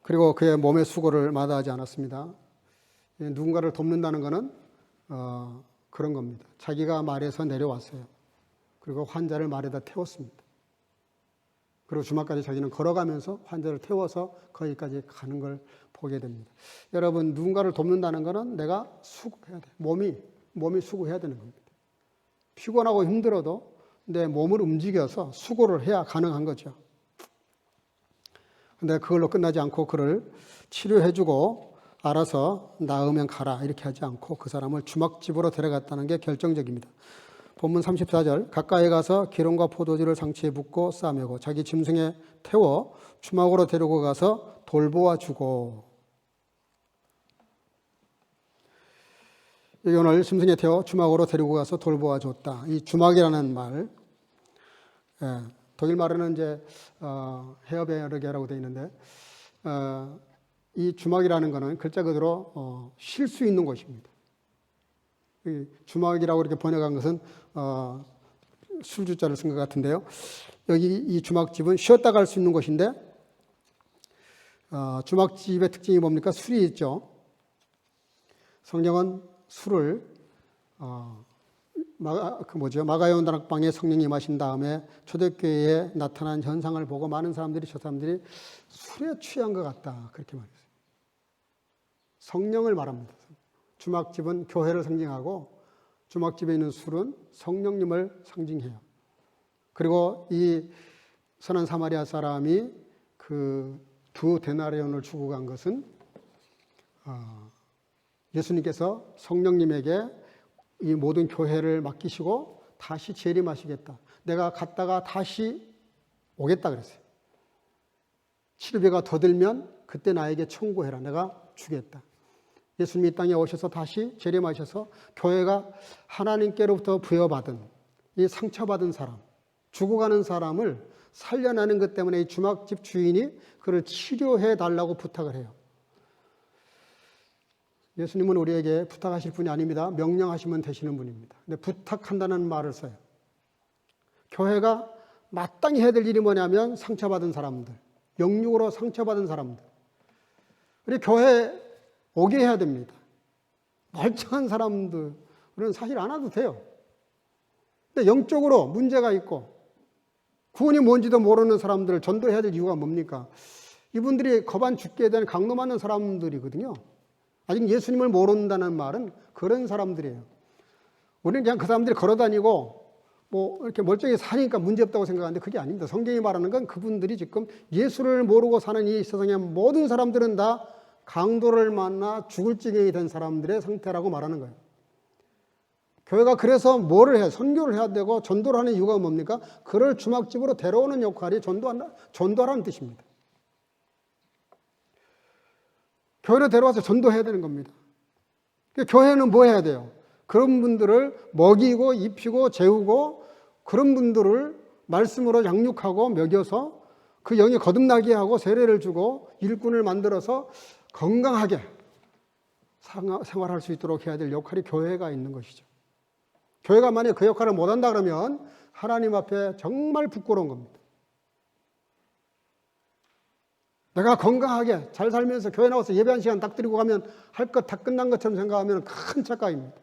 그리고 그의 몸의 수고를 마다하지 않았습니다. 누군가를 돕는다는 것은 그런 겁니다. 자기가 말에서 내려왔어요. 그리고 환자를 말에다 태웠습니다. 그리고 주막까지 자기는 걸어가면서 환자를 태워서 거기까지 가는 걸 보게 됩니다. 여러분, 누군가를 돕는다는 것은 내가 수고해야 돼. 몸이 수고해야 되는 겁니다. 피곤하고 힘들어도 내 몸을 움직여서 수고를 해야 가능한 거죠. 근데 그걸로 끝나지 않고 그를 치료해주고 알아서 나으면 가라 이렇게 하지 않고 그 사람을 주막집으로 데려갔다는 게 결정적입니다. 본문 34절, 가까이 가서 기름과 포도주를 상치에 붓고 싸매고 자기 짐승에 태워 주막으로 데리고 가서 돌보아 주고. 여기 오늘 짐승에 태워 주막으로 데리고 가서 돌보아 줬다. 이 주막이라는 말, 독일 말로는 이제 헤어베르게라고 되어 있는데 이 주막이라는 것은 글자 그대로 쉴 수 있는 곳입니다. 이 주막이라고 이렇게 번역한 것은 술주자를 쓴 것 같은데요. 여기 이 주막집은 쉬었다 갈 수 있는 곳인데 주막집의 특징이 뭡니까? 술이 있죠. 성경은 술을 마가온 다락방에 성령이 임하신 다음에 초대교회에 나타난 현상을 보고 많은 사람들이 저 사람들이 술에 취한 것 같다 그렇게 말했어요. 성령을 말합니다. 주막집은 교회를 상징하고 주막집에 있는 술은 성령님을 상징해요. 그리고 이 선한 사마리아 사람이 그 두 데나리온을 주고 간 것은 예수님께서 성령님에게 이 모든 교회를 맡기시고 다시 재림하시겠다. 내가 갔다가 다시 오겠다 그랬어요. 7배가 더 들면 그때 나에게 청구해라. 내가 주겠다. 예수님이 이 땅에 오셔서 다시 재림하셔서 교회가 하나님께로부터 부여받은 이 상처받은 사람, 죽어가는 사람을 살려내는 것 때문에 이 주막집 주인이 그를 치료해 달라고 부탁을 해요. 예수님은 우리에게 부탁하실 분이 아닙니다. 명령하시면 되시는 분입니다. 근데 부탁한다는 말을 써요. 교회가 마땅히 해야 될 일이 뭐냐면 상처받은 사람들, 영육으로 상처받은 사람들. 우리 교회에 오게 해야 됩니다. 멀쩡한 사람들은 사실 안 와도 돼요. 근데 영적으로 문제가 있고 구원이 뭔지도 모르는 사람들을 전도해야 될 이유가 뭡니까? 이분들이 겁안 죽게 된 강도 맞는 사람들이거든요. 아직 예수님을 모른다는 말은 그런 사람들이에요. 우리는 그냥 그 사람들이 걸어다니고 뭐 이렇게 멀쩡히 사니까 문제없다고 생각하는데 그게 아닙니다. 성경이 말하는 건 그분들이 지금 예수를 모르고 사는 이 세상의 모든 사람들은 다 강도를 만나 죽을 지경이 된 사람들의 상태라고 말하는 거예요. 교회가 그래서 뭐를 해야, 선교를 해야 되고 전도를 하는 이유가 뭡니까? 그를 주막집으로 데려오는 역할이 전도하라는 뜻입니다. 교회로 데려와서 전도해야 되는 겁니다. 교회는 뭐 해야 돼요? 그런 분들을 먹이고 입히고 재우고 그런 분들을 말씀으로 양육하고 먹여서 그 영이 거듭나게 하고 세례를 주고 일꾼을 만들어서 건강하게 생활할 수 있도록 해야 될 역할이 교회가 있는 것이죠. 교회가 만약에 그 역할을 못한다 그러면 하나님 앞에 정말 부끄러운 겁니다. 내가 건강하게 잘 살면서 교회 나와서 예배 한 시간 딱 드리고 가면 할 것 다 끝난 것처럼 생각하면 큰 착각입니다.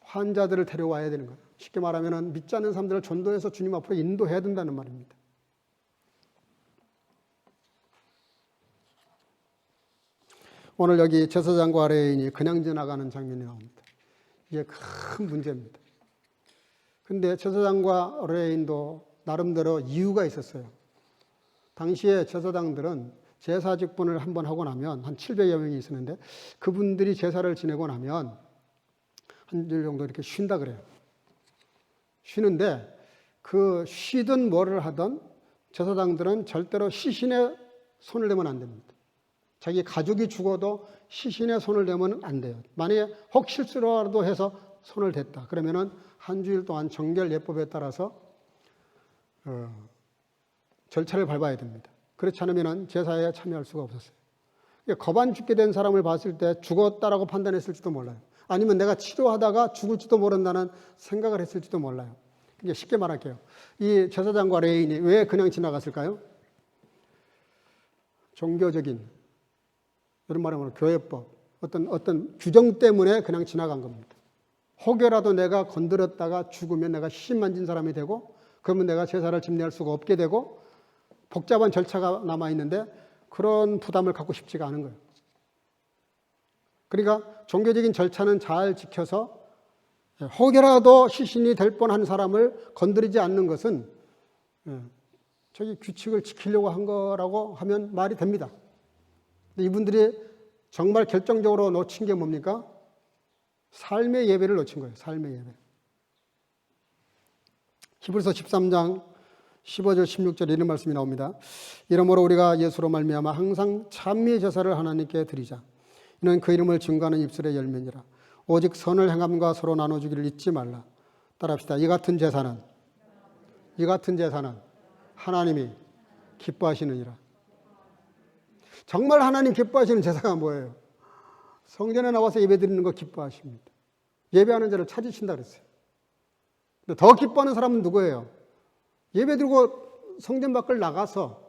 환자들을 데려와야 되는 거예요. 쉽게 말하면 믿지 않는 사람들을 전도해서 주님 앞으로 인도해야 된다는 말입니다. 오늘 여기 제사장과 레인이 그냥 지나가는 장면이 나옵니다. 이게 큰 문제입니다. 근데 제사장과 레인도 나름대로 이유가 있었어요. 당시에 제사장들은 제사 직분을 한번 하고 나면 한 700여 명이 있었는데 그분들이 제사를 지내고 나면 한 주 정도 이렇게 쉰다 그래요. 쉬는데 그 쉬든 뭐를 하든 제사장들은 절대로 시신에 손을 대면 안 됩니다. 자기 가족이 죽어도 시신에 손을 대면 안 돼요. 만약에 혹 실수라도 해서 손을 댔다. 그러면은 한 주일 동안 정결 예법에 따라서 절차를 밟아야 됩니다. 그렇지 않으면 제사에 참여할 수가 없었어요. 겁안 죽게 된 사람을 봤을 때 죽었다라고 판단했을지도 몰라요. 아니면 내가 치료하다가 죽을지도 모른다는 생각을 했을지도 몰라요. 이제 쉽게 말할게요. 이 제사장과 레인이 왜 그냥 지나갔을까요? 종교적인, 이런 말하면 교회법, 어떤 규정 때문에 그냥 지나간 겁니다. 혹여라도 내가 건드렸다가 죽으면 내가 시신 만진 사람이 되고 그러면 내가 제사를 집례할 수가 없게 되고 복잡한 절차가 남아있는데 그런 부담을 갖고 싶지가 않은 거예요. 그러니까 종교적인 절차는 잘 지켜서 혹여라도 시신이 될 뻔한 사람을 건드리지 않는 것은 저기 규칙을 지키려고 한 거라고 하면 말이 됩니다. 근데 이분들이 정말 결정적으로 놓친 게 뭡니까? 삶의 예배를 놓친 거예요. 삶의 예배. 히브리서 13장 15절 16절 이런 말씀이 나옵니다. 이러므로 우리가 예수로 말미암아 항상 찬미의 제사를 하나님께 드리자. 이는 그 이름을 증거하는 입술의 열매니라. 오직 선을 행함과 서로 나눠주기를 잊지 말라. 따라합시다. 이 같은 제사는 하나님이 기뻐하시느니라. 정말 하나님 기뻐하시는 제사가 뭐예요? 성전에 나와서 예배 드리는 거 기뻐하십니다. 예배하는 자를 찾으신다 그랬어요. 근데 더 기뻐하는 사람은 누구예요? 예배 드리고 성전 밖을 나가서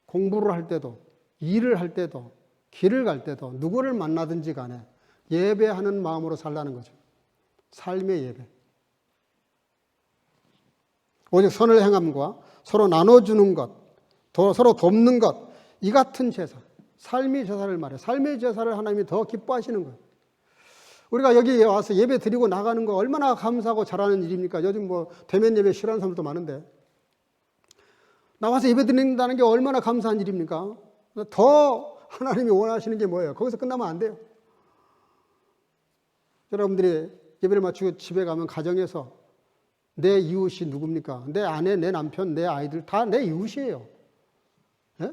공부를 할 때도, 일을 할 때도, 길을 갈 때도 누구를 만나든지 간에 예배하는 마음으로 살라는 거죠. 삶의 예배. 오직 선을 행함과 서로 나눠주는 것, 서로 돕는 것, 이 같은 제사, 삶의 제사를 말해요. 삶의 제사를 하나님이 더 기뻐하시는 거예요. 우리가 여기 와서 예배 드리고 나가는 거 얼마나 감사하고 잘하는 일입니까? 요즘 뭐 대면 예배 싫어하는 사람들도 많은데 나와서 예배 드린다는 게 얼마나 감사한 일입니까? 더 하나님이 원하시는 게 뭐예요? 거기서 끝나면 안 돼요. 여러분들이 예배를 마치고 집에 가면 가정에서 내 이웃이 누굽니까? 내 아내, 내 남편, 내 아이들 다 내 이웃이에요. 네?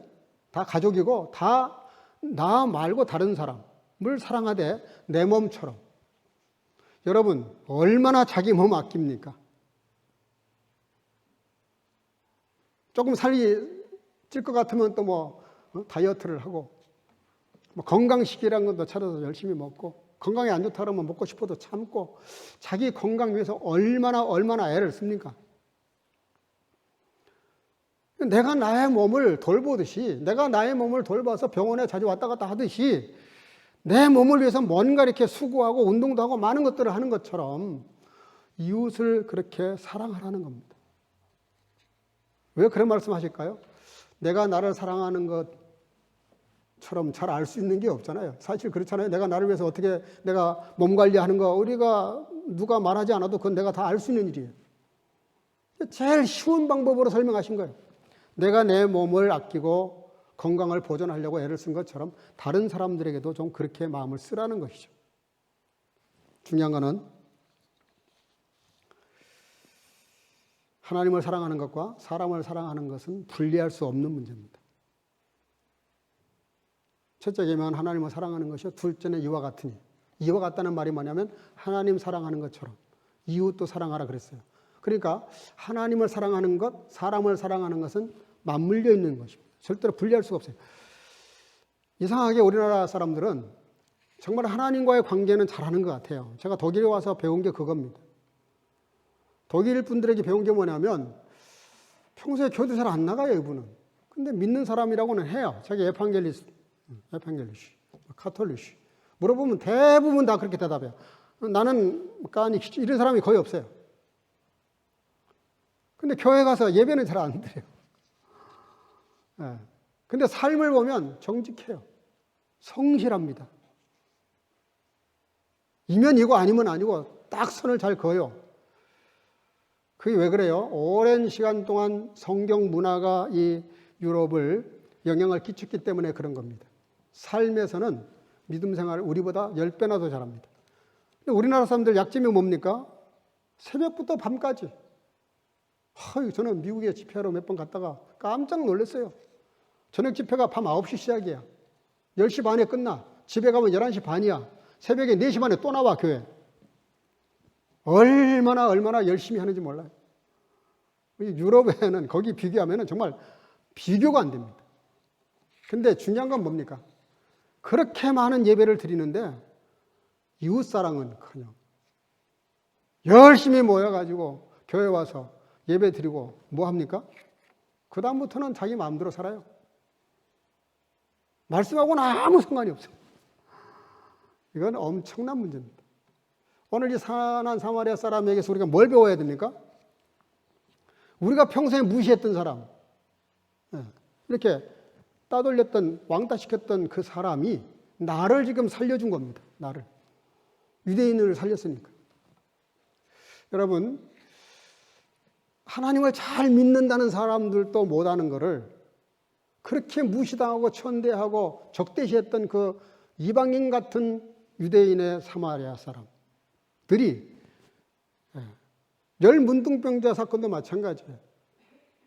다 가족이고 다 나 말고 다른 사람을 사랑하되 내 몸처럼. 여러분 얼마나 자기 몸 아낍니까? 조금 살이 찔 것 같으면 또 뭐 다이어트를 하고 뭐 건강식이라는 것도 찾아서 열심히 먹고 건강에 안 좋다 그러면 먹고 싶어도 참고 자기 건강 위해서 얼마나 애를 씁니까? 내가 나의 몸을 돌보듯이 내가 나의 몸을 돌봐서 병원에 자주 왔다 갔다 하듯이 내 몸을 위해서 뭔가 이렇게 수고하고 운동도 하고 많은 것들을 하는 것처럼 이웃을 그렇게 사랑하라는 겁니다. 왜 그런 말씀 하실까요? 내가 나를 사랑하는 것처럼 잘 알 수 있는 게 없잖아요. 사실 그렇잖아요. 내가 나를 위해서 어떻게 내가 몸 관리하는 거 우리가 누가 말하지 않아도 그건 내가 다 알 수 있는 일이에요. 제일 쉬운 방법으로 설명하신 거예요. 내가 내 몸을 아끼고 건강을 보존하려고 애를 쓴 것처럼 다른 사람들에게도 좀 그렇게 마음을 쓰라는 것이죠. 중요한 거는 하나님을 사랑하는 것과 사람을 사랑하는 것은 분리할 수 없는 문제입니다. 첫째 계명은 하나님을 사랑하는 것이요. 둘째는 이와 같으니. 이와 같다는 말이 뭐냐면 하나님 사랑하는 것처럼 이웃도 사랑하라 그랬어요. 그러니까 하나님을 사랑하는 것, 사람을 사랑하는 것은 맞물려 있는 것입니다. 절대로 분리할 수가 없어요. 이상하게 우리나라 사람들은 정말 하나님과의 관계는 잘하는 것 같아요. 제가 독일에 와서 배운 게 그겁니다. 독일 분들에게 배운 게 뭐냐면 평소에 교회 잘 안 나가요, 이분은. 근데 믿는 사람이라고는 해요. 자기 에판겔리시, 카톨리시. 물어보면 대부분 다 그렇게 대답해요. 나는 까니 이런 사람이 거의 없어요. 근데 교회 가서 예배는 잘 안 드려요. 네. 근데 삶을 보면 정직해요. 성실합니다. 이면 이고 아니면 아니고 딱 선을 잘 그어요. 그게 왜 그래요? 오랜 시간 동안 성경 문화가 이 유럽을 영향을 끼쳤기 때문에 그런 겁니다. 삶에서는 믿음 생활을 우리보다 10배나 더 잘합니다. 근데 우리나라 사람들 약점이 뭡니까? 새벽부터 밤까지. 저는 미국에 집회하러 몇 번 갔다가 깜짝 놀랐어요. 저녁 집회가 밤 9시 시작이야. 10시 반에 끝나. 집에 가면 11시 반이야. 새벽에 4시 반에 또 나와, 교회. 얼마나 열심히 하는지 몰라요. 유럽에는 거기 비교하면 정말 비교가 안 됩니다. 근데 중요한 건 뭡니까? 그렇게 많은 예배를 드리는데 이웃사랑은 그냥 열심히 모여가지고 교회 와서 예배 드리고 뭐 합니까? 그 다음부터는 자기 마음대로 살아요. 말씀하고는 아무 상관이 없어요. 이건 엄청난 문제입니다. 오늘 이 가난한 사마리아 사람에게서 우리가 뭘 배워야 됩니까? 우리가 평소에 무시했던 사람, 이렇게 따돌렸던, 왕따시켰던 그 사람이 나를 지금 살려준 겁니다. 나를. 유대인을 살렸으니까. 여러분, 하나님을 잘 믿는다는 사람들도 못하는 것을 그렇게 무시당하고 천대하고 적대시했던 그 이방인 같은 유대인의 사마리아 사람들이 10문둥병자 사건도 마찬가지예요.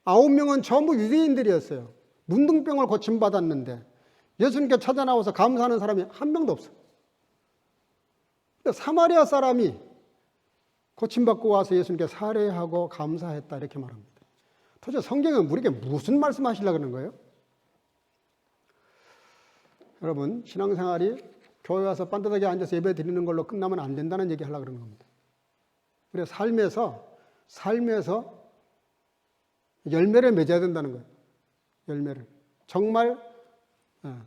9명은 전부 유대인들이었어요. 문둥병을 고침받았는데 예수님께 찾아나와서 감사하는 사람이 한 명도 없어요. 근데 사마리아 사람이 고침받고 와서 예수님께 살해하고 감사했다 이렇게 말합니다. 도대체 성경은 우리에게 무슨 말씀하시려고 그러는 거예요? 여러분, 신앙생활이 교회 와서 빤듯하게 앉아서 예배 드리는 걸로 끝나면 안 된다는 얘기 하려고 그러는 겁니다. 우리가 삶에서 열매를 맺어야 된다는 거예요. 열매를. 정말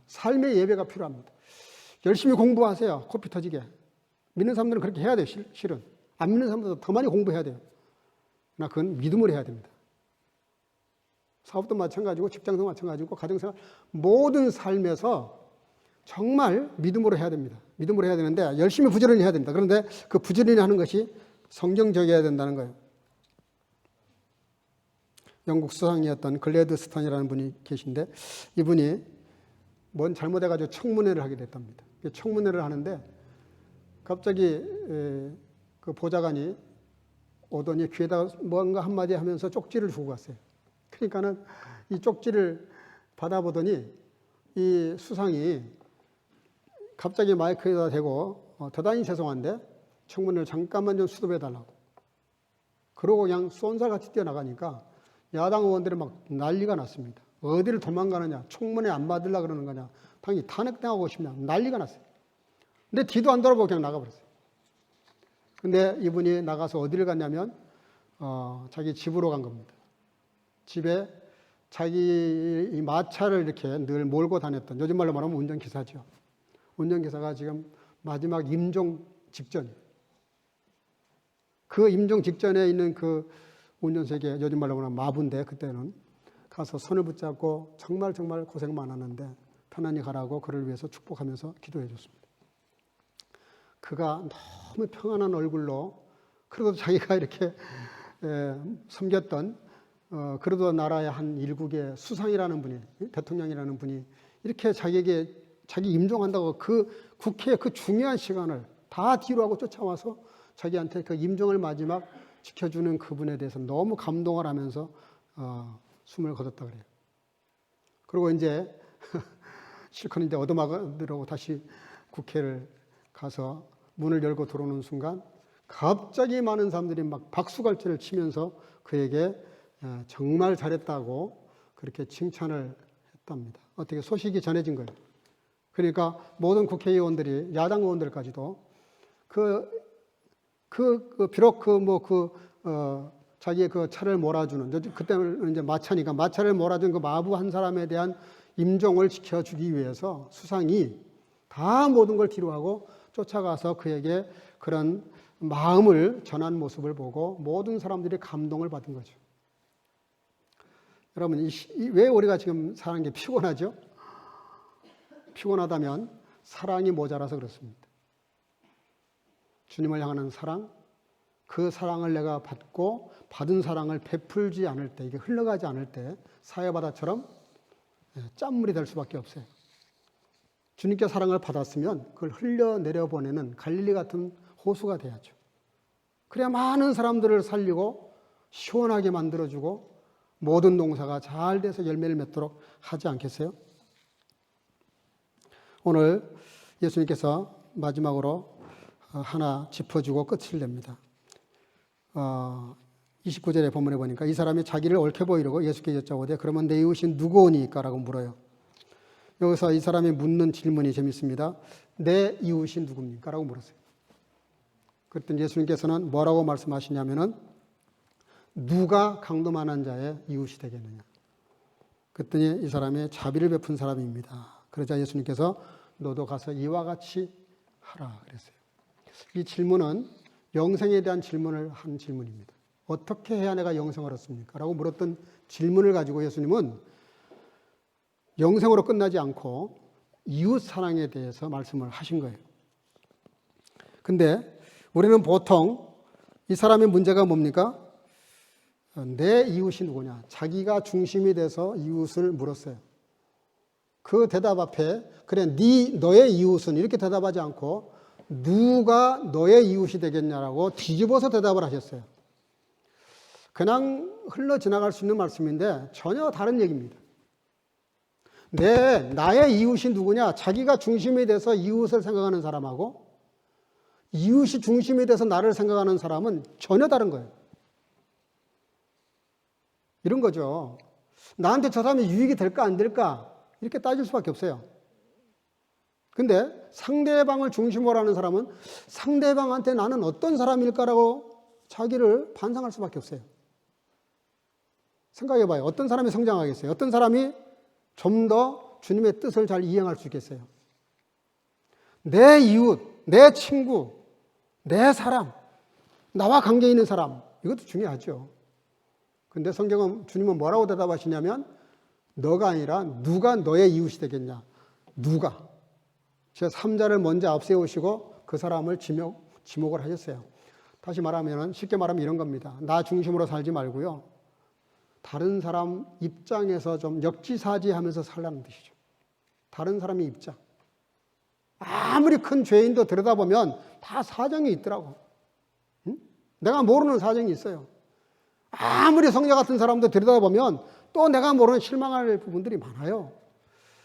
삶의 예배가 필요합니다. 열심히 공부하세요. 코피 터지게. 믿는 사람들은 그렇게 해야 돼요. 실은. 안 믿는 사람들도 더 많이 공부해야 돼요. 그러나 그건 믿음으로 해야 됩니다. 사업도 마찬가지고 직장도 마찬가지고 가정생활 모든 삶에서 정말 믿음으로 해야 됩니다. 믿음으로 해야 되는데 열심히 부지런히 해야 됩니다. 그런데 그 부지런히 하는 것이 성경적이어야 된다는 거예요. 영국 수상이었던 글래드스턴이라는 분이 계신데 이분이 뭔 잘못해가지고 청문회를 하게 됐답니다. 청문회를 하는데 갑자기 그 보좌관이 오더니 귀에다가 뭔가 한마디 하면서 쪽지를 주고 갔어요. 그러니까는 이 쪽지를 받아보더니 이 수상이 갑자기 마이크에다 대고 대단히 죄송한데 청문회를 잠깐만 좀 수습해 달라고. 그러고 그냥 쏜살같이 뛰어나가니까 야당 의원들이 막 난리가 났습니다. 어디를 도망가느냐, 청문회 안 받으려고 그러는 거냐, 당연히 탄핵당하고 싶냐, 난리가 났어요. 근데 뒤도 안 돌아보고 그냥 나가버렸어요. 근데 이분이 나가서 어디를 갔냐면 자기 집으로 간 겁니다. 집에 자기 이 마차를 이렇게 늘 몰고 다녔던, 요즘 말로 말하면 운전기사죠. 운전기사가 지금 마지막 임종 직전이에요. 그 임종 직전에 있는 그 운전석에 요즘 말로 말하면 마부인데 그때는 가서 손을 붙잡고 정말 고생 많았는데 편안히 가라고 그를 위해서 축복하면서 기도해 줬습니다. 그가 너무 평안한 얼굴로, 그래도 자기가 이렇게 섬겼던 그래도 나라의 한 일국의 수상이라는 분이, 대통령이라는 분이 이렇게 자기에게 자기 임종한다고 그 국회의 그 중요한 시간을 다 뒤로 하고 쫓아와서 자기한테 그 임종을 마지막 지켜주는 그분에 대해서 너무 감동을 하면서 숨을 거뒀다 그래요. 그리고 이제 실컷 이제 얻어맞으려고 다시 국회를 가서 문을 열고 들어오는 순간 갑자기 많은 사람들이 막 박수갈채를 치면서 그에게 정말 잘했다고 그렇게 칭찬을 했답니다. 어떻게 소식이 전해진 거예요. 그러니까 모든 국회의원들이, 야당 의원들까지도 비록 자기의 그 차를 몰아주는, 그때는 이제 마차니까 마차를 몰아준 그 마부 한 사람에 대한 임종을 지켜주기 위해서 수상이 다 모든 걸 뒤로하고 쫓아가서 그에게 그런 마음을 전한 모습을 보고 모든 사람들이 감동을 받은 거죠. 여러분, 왜 우리가 지금 사는 게 피곤하죠? 피곤하다면 사랑이 모자라서 그렇습니다. 주님을 향하는 사랑, 그 사랑을 내가 받고 받은 사랑을 베풀지 않을 때, 이게 흘러가지 않을 때 사해바다처럼 짠물이 될 수밖에 없어요. 주님께 사랑을 받았으면 그걸 흘려내려보내는 갈릴리 같은 호수가 돼야죠. 그래야 많은 사람들을 살리고 시원하게 만들어주고 모든 농사가 잘 돼서 열매를 맺도록 하지 않겠어요? 오늘 예수님께서 마지막으로 하나 짚어주고 끝을 냅니다. 29절의 본문에 보니까 이 사람이 자기를 옳게 보이려고 예수께 여쭤보되 그러면 내 이웃이 누구오니까? 라고 물어요. 여기서 이 사람이 묻는 질문이 재밌습니다. 내 이웃이 누굽니까? 라고 물었어요. 그랬더니 예수님께서는 뭐라고 말씀하시냐면은 누가 강도만한 자의 이웃이 되겠느냐. 그랬더니 이 사람이 자비를 베푼 사람입니다. 그러자 예수님께서 너도 가서 이와 같이 하라 그랬어요. 이 질문은 영생에 대한 질문을 한 질문입니다. 어떻게 해야 내가 영생을 얻습니까? 라고 물었던 질문을 가지고 예수님은 영생으로 끝나지 않고 이웃 사랑에 대해서 말씀을 하신 거예요. 근데 우리는 보통 이 사람의 문제가 뭡니까? 내 이웃이 누구냐? 자기가 중심이 돼서 이웃을 물었어요. 그 대답 앞에 그래 너의 이웃은 이렇게 대답하지 않고 누가 너의 이웃이 되겠냐라고 뒤집어서 대답을 하셨어요. 그냥 흘러 지나갈 수 있는 말씀인데 전혀 다른 얘기입니다. 나의 이웃이 누구냐? 자기가 중심이 돼서 이웃을 생각하는 사람하고 이웃이 중심이 돼서 나를 생각하는 사람은 전혀 다른 거예요. 이런 거죠. 나한테 저 사람이 유익이 될까 안 될까 이렇게 따질 수밖에 없어요. 근데 상대방을 중심으로 하는 사람은 상대방한테 나는 어떤 사람일까라고 자기를 반성할 수밖에 없어요. 생각해봐요. 어떤 사람이 성장하겠어요? 어떤 사람이 좀 더 주님의 뜻을 잘 이행할 수 있겠어요? 내 이웃, 내 친구, 내 사람, 나와 관계 있는 사람, 이것도 중요하죠. 근데 성경은 주님은 뭐라고 대답하시냐면 너가 아니라 누가 너의 이웃이 되겠냐? 누가? 제 3자를 먼저 앞세우시고 그 사람을 지목을 하셨어요. 다시 말하면 쉽게 말하면 이런 겁니다. 나 중심으로 살지 말고요. 다른 사람 입장에서 좀 역지사지하면서 살라는 뜻이죠. 다른 사람의 입장. 아무리 큰 죄인도 들여다보면 다 사정이 있더라고. 응? 내가 모르는 사정이 있어요. 아무리 성자 같은 사람도 들여다보면 또 내가 모르는 실망할 부분들이 많아요.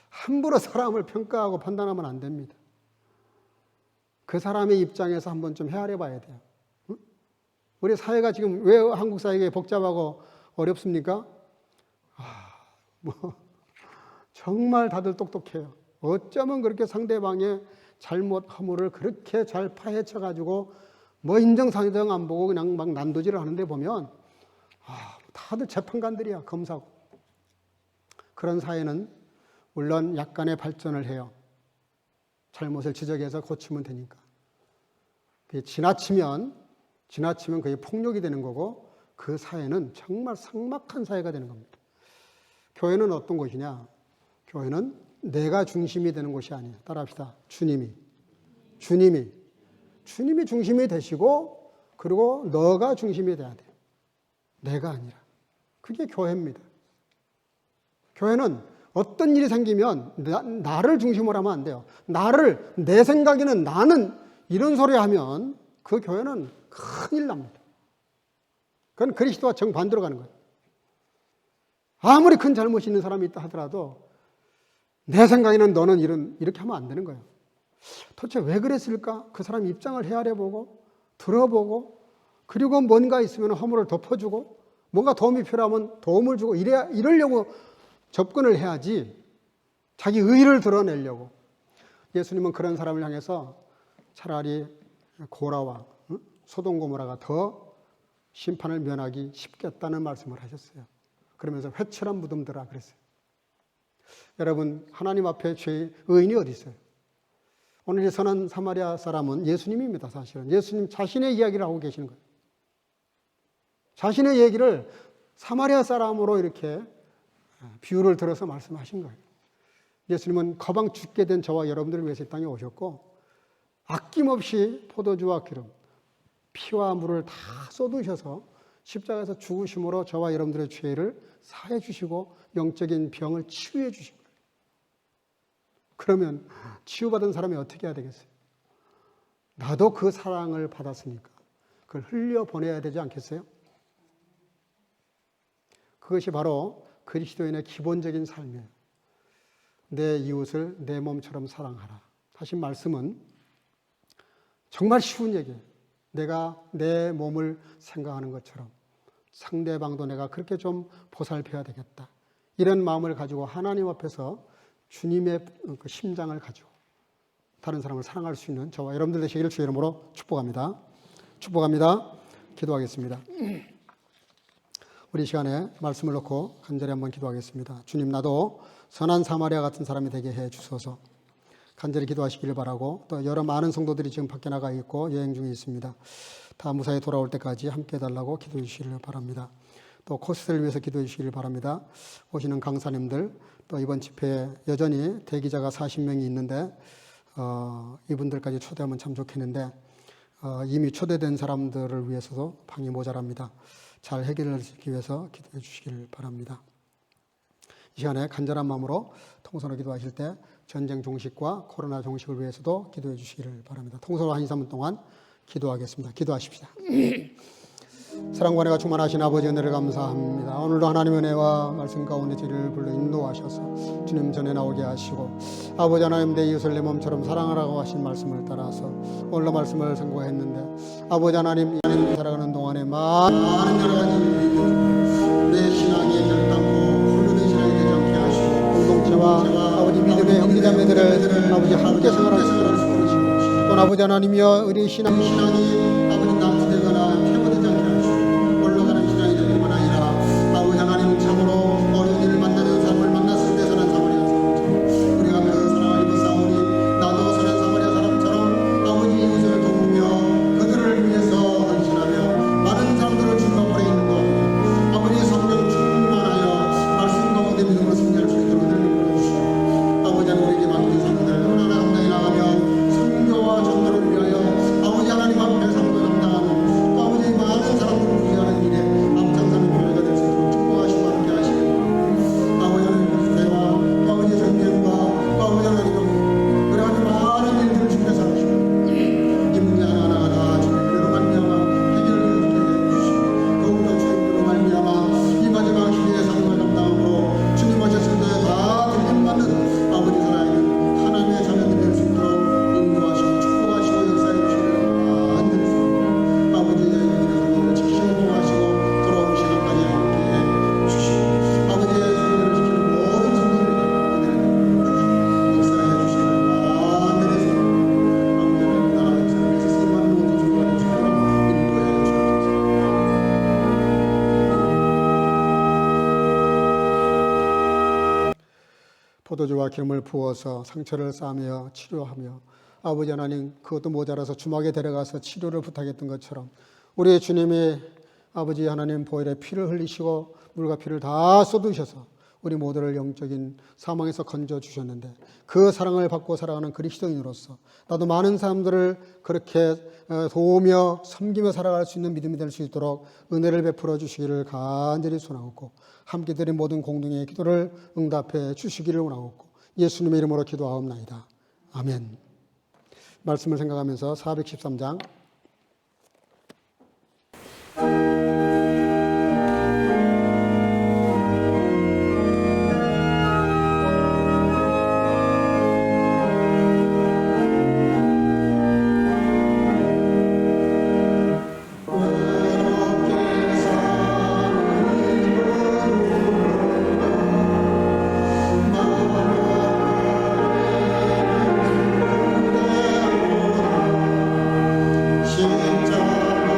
함부로 사람을 평가하고 판단하면 안 됩니다. 그 사람의 입장에서 한번 좀 헤아려 봐야 돼요. 응? 우리 사회가 지금 왜 한국 사회가 복잡하고 어렵습니까? 정말 다들 똑똑해요. 어쩌면 그렇게 상대방의 잘못 허물을 그렇게 잘 파헤쳐가지고 뭐 인정사정 안 보고 그냥 막 난도질을 하는데 보면 다들 재판관들이야. 검사고. 그런 사회는 물론 약간의 발전을 해요. 잘못을 지적해서 고치면 되니까. 지나치면 그게 폭력이 되는 거고 그 사회는 정말 삭막한 사회가 되는 겁니다. 교회는 어떤 곳이냐? 교회는 내가 중심이 되는 곳이 아니에요. 따라합시다. 주님이 중심이 되시고 그리고 너가 중심이 돼야 돼요. 내가 아니라. 그게 교회입니다. 교회는 어떤 일이 생기면 나를 중심으로 하면 안 돼요. 내 생각에는 나는 이런 소리 하면 그 교회는 큰일 납니다. 그건 그리스도와 정반대로 가는 거예요. 아무리 큰 잘못이 있는 사람이 있다 하더라도 내 생각에는 너는 이렇게 하면 안 되는 거예요. 도대체 왜 그랬을까? 그 사람 입장을 헤아려보고 들어보고 그리고 뭔가 있으면 허물을 덮어주고 뭔가 도움이 필요하면 도움을 주고 이러려고 접근을 해야지 자기 의의를 드러내려고. 예수님은 그런 사람을 향해서 차라리 고라와 소돔 고모라가 더 심판을 면하기 쉽겠다는 말씀을 하셨어요. 그러면서 회칠한 무덤들아 그랬어요. 여러분 하나님 앞에 의인이 어디 있어요? 오늘 이 선한 사마리아 사람은 예수님입니다. 사실은 예수님 자신의 이야기를 하고 계시는 거예요. 자신의 얘기를 사마리아 사람으로 이렇게 비유를 들어서 말씀하신 거예요. 예수님은 거방 죽게 된 저와 여러분들을 위해서 이 땅에 오셨고 아낌없이 포도주와 기름, 피와 물을 다 쏟으셔서 십자가에서 죽으심으로 저와 여러분들의 죄를 사해 주시고 영적인 병을 치유해 주신 거예요. 그러면 치유받은 사람이 어떻게 해야 되겠어요? 나도 그 사랑을 받았으니까 그걸 흘려보내야 되지 않겠어요? 그것이 바로 그리스도인의 기본적인 삶이에요. 내 이웃을 내 몸처럼 사랑하라. 하신 말씀은 정말 쉬운 얘기예요. 내가 내 몸을 생각하는 것처럼 상대방도 내가 그렇게 좀 보살펴야 되겠다. 이런 마음을 가지고 하나님 앞에서 주님의 그 심장을 가지고 다른 사람을 사랑할 수 있는 저와 여러분들 되시기를 주의 이름으로 축복합니다. 축복합니다. 기도하겠습니다. 우리 시간에 말씀을 놓고 간절히 한번 기도하겠습니다. 주님, 나도 선한 사마리아 같은 사람이 되게 해 주소서. 간절히 기도하시기를 바라고, 또 여러 많은 성도들이 지금 밖에 나가 있고 여행 중에 있습니다. 다 무사히 돌아올 때까지 함께 해달라고 기도해 주시기를 바랍니다. 또 코스를 위해서 기도해 주시기를 바랍니다. 오시는 강사님들, 또 이번 집회에 여전히 대기자가 40명이 있는데 이분들까지 초대하면 참 좋겠는데 이미 초대된 사람들을 위해서도 방이 모자랍니다. 잘 해결하시기 위해서 기도해 주시기를 바랍니다. 이 시간에 간절한 마음으로 통성으로 기도하실 때 전쟁 종식과 코로나 종식을 위해서도 기도해 주시기를 바랍니다. 통성으로 한 2, 3분 동안 기도하겠습니다. 기도하십시다. 사랑과 은혜가 충만하신 아버지 은혜를 감사합니다. 오늘도 하나님의 은혜와 말씀 가운데 저희를 불러 인도하셔서 주님 전에 나오게 하시고 아버지 하나님 내 이웃을 내 몸처럼 사랑하라고 하신 말씀을 따라서 오늘도 말씀을 선고했는데 아버지 하나님 살아가는 동안에 많은 여러 가지 내 신앙이 우리들을 아버지 함께 생활할 수 있도록 도와주시고 또 아버지 하나님이여 우리 신앙이 아버지 남수되거나 폐허되지 않게 하시고 올라가는 신앙이 되기만 아니라 아버지 하나님 참으로 어려운 일을 만나는 삶을 만났을 때 사는 사마리아 사람처럼 우리가 그 사랑을 싸우니 나도 사는 사마리아 사람처럼 아버지 이웃을 도우며 그들을 위해서 헌신하며 많은 사람들을 주님 앞에 있는 것 아버지 성령 충만하여 말씀 가운데 믿음으로 승리할 수 있도록 은혜를 보내주시고 아버지 하나님 우리에게 맡긴 사람들 하나하나 감당해 나가며 선교와 전도를 위하여 아버지 하나님 앞에 상도 감당하는 또 아버지 많은 사람들을 위하는 일에 앞장서는 교회가 될 수 있도록 축복하시고 함께 하시고 아버지 하나님 교회와 아버지 전쟁과 아버지 하나님 그래 아주 많은 일들을 주께서 하시고 이 문제 하나하나가 다 주님의 은혜로 말미암아 해결을 되게 해주시고 더욱더 주님으로 말미암아 이 마지막 시대의 상을 감당함으로 주님 오셨을 때 다 들림받는 아버지 살아있는 하나님의 자녀들 될 수 있도록 인도하시고 축복하시고 역사해 주시기를 간절히 아버지의 이름을 지키시고 보호하시고 돌아오는 시간까지 함께해 주시고 아버지의 성도를 지키는 모든 성도들에게 은혜를 주시고 역사해 주시기를 간절히 아버지의 나라 역사를 위해서 쓰임받는 모든 주님과 되시도록 인도해 주옵소서. 포도주와 기름을 부어서 상처를 싸매어 치료하며 아버지 하나님 그것도 모자라서 주막에 데려가서 치료를 부탁했던 것처럼 우리의 주님이 아버지 하나님 보혈의 피를 흘리시고 물과 피를 다 쏟으셔서 우리 모두를 영적인 사망에서 건져주셨는데 그 사랑을 받고 살아가는 그리스도인으로서 나도 많은 사람들을 그렇게 도우며 섬기며 살아갈 수 있는 믿음이 될 수 있도록 은혜를 베풀어 주시기를 간절히 소원하옵고 함께 드린 모든 공동의 기도를 응답해 주시기를 원하옵고 예수님의 이름으로 기도하옵나이다. 아멘. 말씀을 생각하면서 413장 십자가로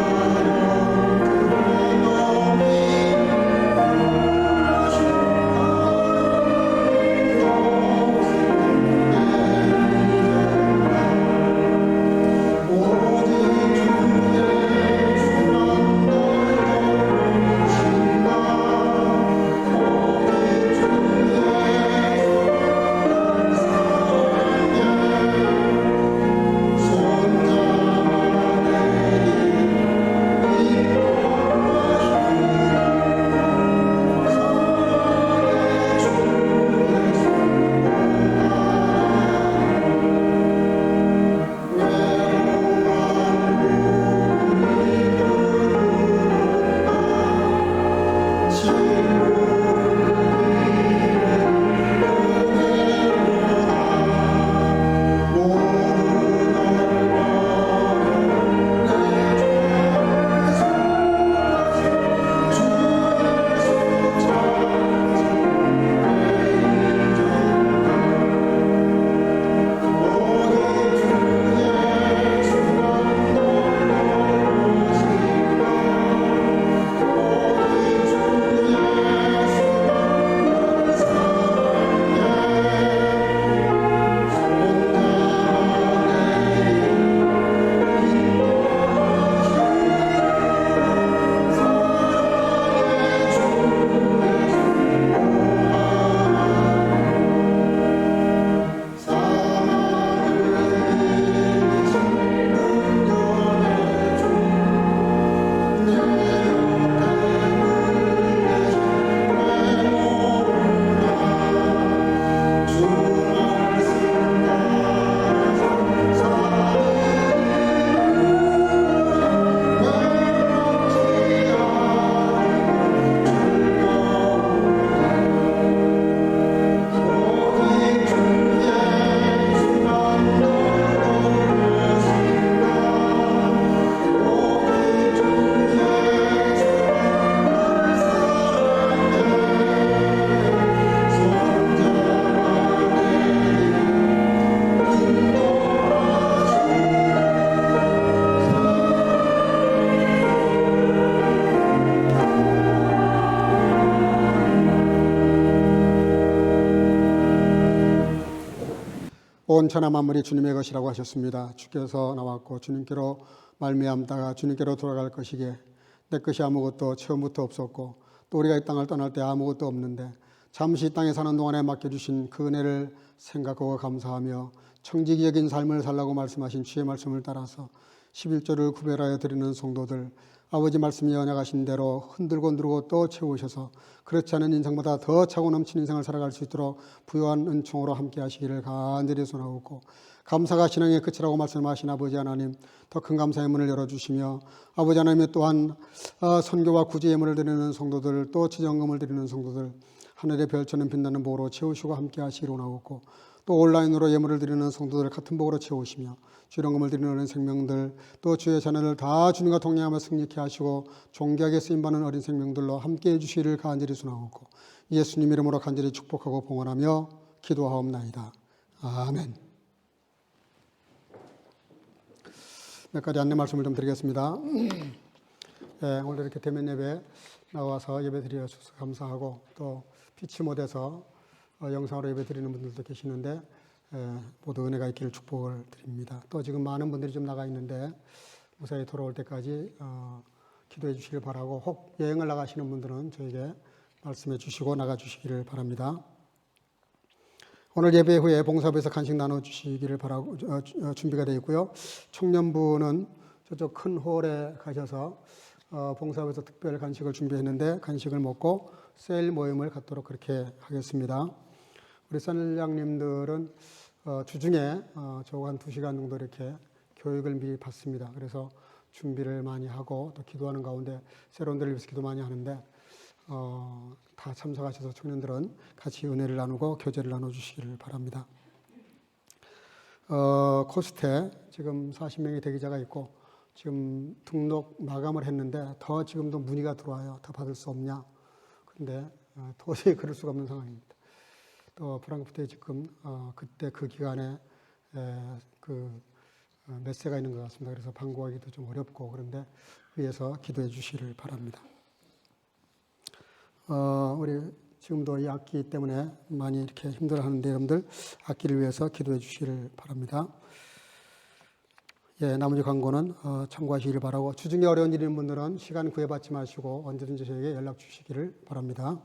온 천하 만물이 주님의 것이라고 하셨습니다. 주께서 나왔고 주님께로 말미암다가 주님께로 돌아갈 것이기에 내 것이 아무것도 처음부터 없었고 또 우리가 이 땅을 떠날 때 아무것도 없는데 잠시 이 땅에 사는 동안에 맡겨주신 그 은혜를 생각하고 감사하며 청지기 여긴 삶을 살라고 말씀하신 주의 말씀을 따라서 11조를 구별하여 드리는 성도들, 아버지 말씀이 언약하신 대로 흔들고 누르고 또 채우셔서 그렇지 않은 인생보다 더 차고 넘치는 인생을 살아갈 수 있도록 부요한 은총으로 함께 하시기를 간절히 소원하옵고, 감사가 신앙의 끝이라고 말씀하신 아버지 하나님, 더 큰 감사의 문을 열어주시며 아버지 하나님 또한 선교와 구제 예물을 드리는 성도들, 또 지정금을 드리는 성도들 하늘의 별처럼 빛나는 복으로 채우시고 함께 하시기를 원하옵고, 또 온라인으로 예물을 드리는 성도들 같은 복으로 채우시며 주령금을 드리는 생명들, 또 주의 자녀들 다 주님과 동행하며 승리케 하시고 존귀하게 쓰임받는 어린 생명들로 함께해 주시기를 간절히 소원하옵고, 예수님 이름으로 간절히 축복하고 봉헌하며 기도하옵나이다. 아멘. 몇 가지 안내 말씀을 좀 드리겠습니다. 네, 오늘 이렇게 대면 예배 나와서 예배 드려 주셔서 감사하고, 또 피치 못해서 영상으로 예배 드리는 분들도 계시는데 모두 은혜가 있기를 축복을 드립니다. 또 지금 많은 분들이 좀 나가 있는데 무사히 돌아올 때까지 기도해 주시길 바라고, 혹 여행을 나가시는 분들은 저에게 말씀해 주시고 나가 주시기를 바랍니다. 오늘 예배 후에 봉사부에서 간식 나눠주시기를 바라고 준비가 되어 있고요. 청년부는 저쪽 큰 홀에 가셔서 봉사부에서 특별 간식을 준비했는데 간식을 먹고 세일 모임을 갖도록 그렇게 하겠습니다. 우리 선장님들은 주중에 저거 한 2시간 정도 이렇게 교육을 미리 받습니다. 그래서 준비를 많이 하고 또 기도하는 가운데 새로운들을 위해서 기도 많이 하는데 다 참석하셔서 청년들은 같이 은혜를 나누고 교제를 나눠주시기를 바랍니다. 코스트에 지금 40명의 대기자가 있고 지금 등록 마감을 했는데 더 지금도 문의가 들어와요. 더 받을 수 없냐. 근데 도저히 그럴 수가 없는 상황입니다. 또 프랑크푸르트에 지금 그때 그 기간에 메세가 있는 것 같습니다. 그래서 방구하기도 좀 어렵고, 그런데 위해서 기도해 주시기를 바랍니다. 우리 지금도 이 악기 때문에 많이 이렇게 힘들어하는데 여러분들 악기를 위해서 기도해 주시기를 바랍니다. 예, 나머지 광고는 참고하시기를 바라고, 주중에 어려운 일이 있는 분들은 시간 구애받지 마시고 언제든지 저에게 연락 주시기를 바랍니다.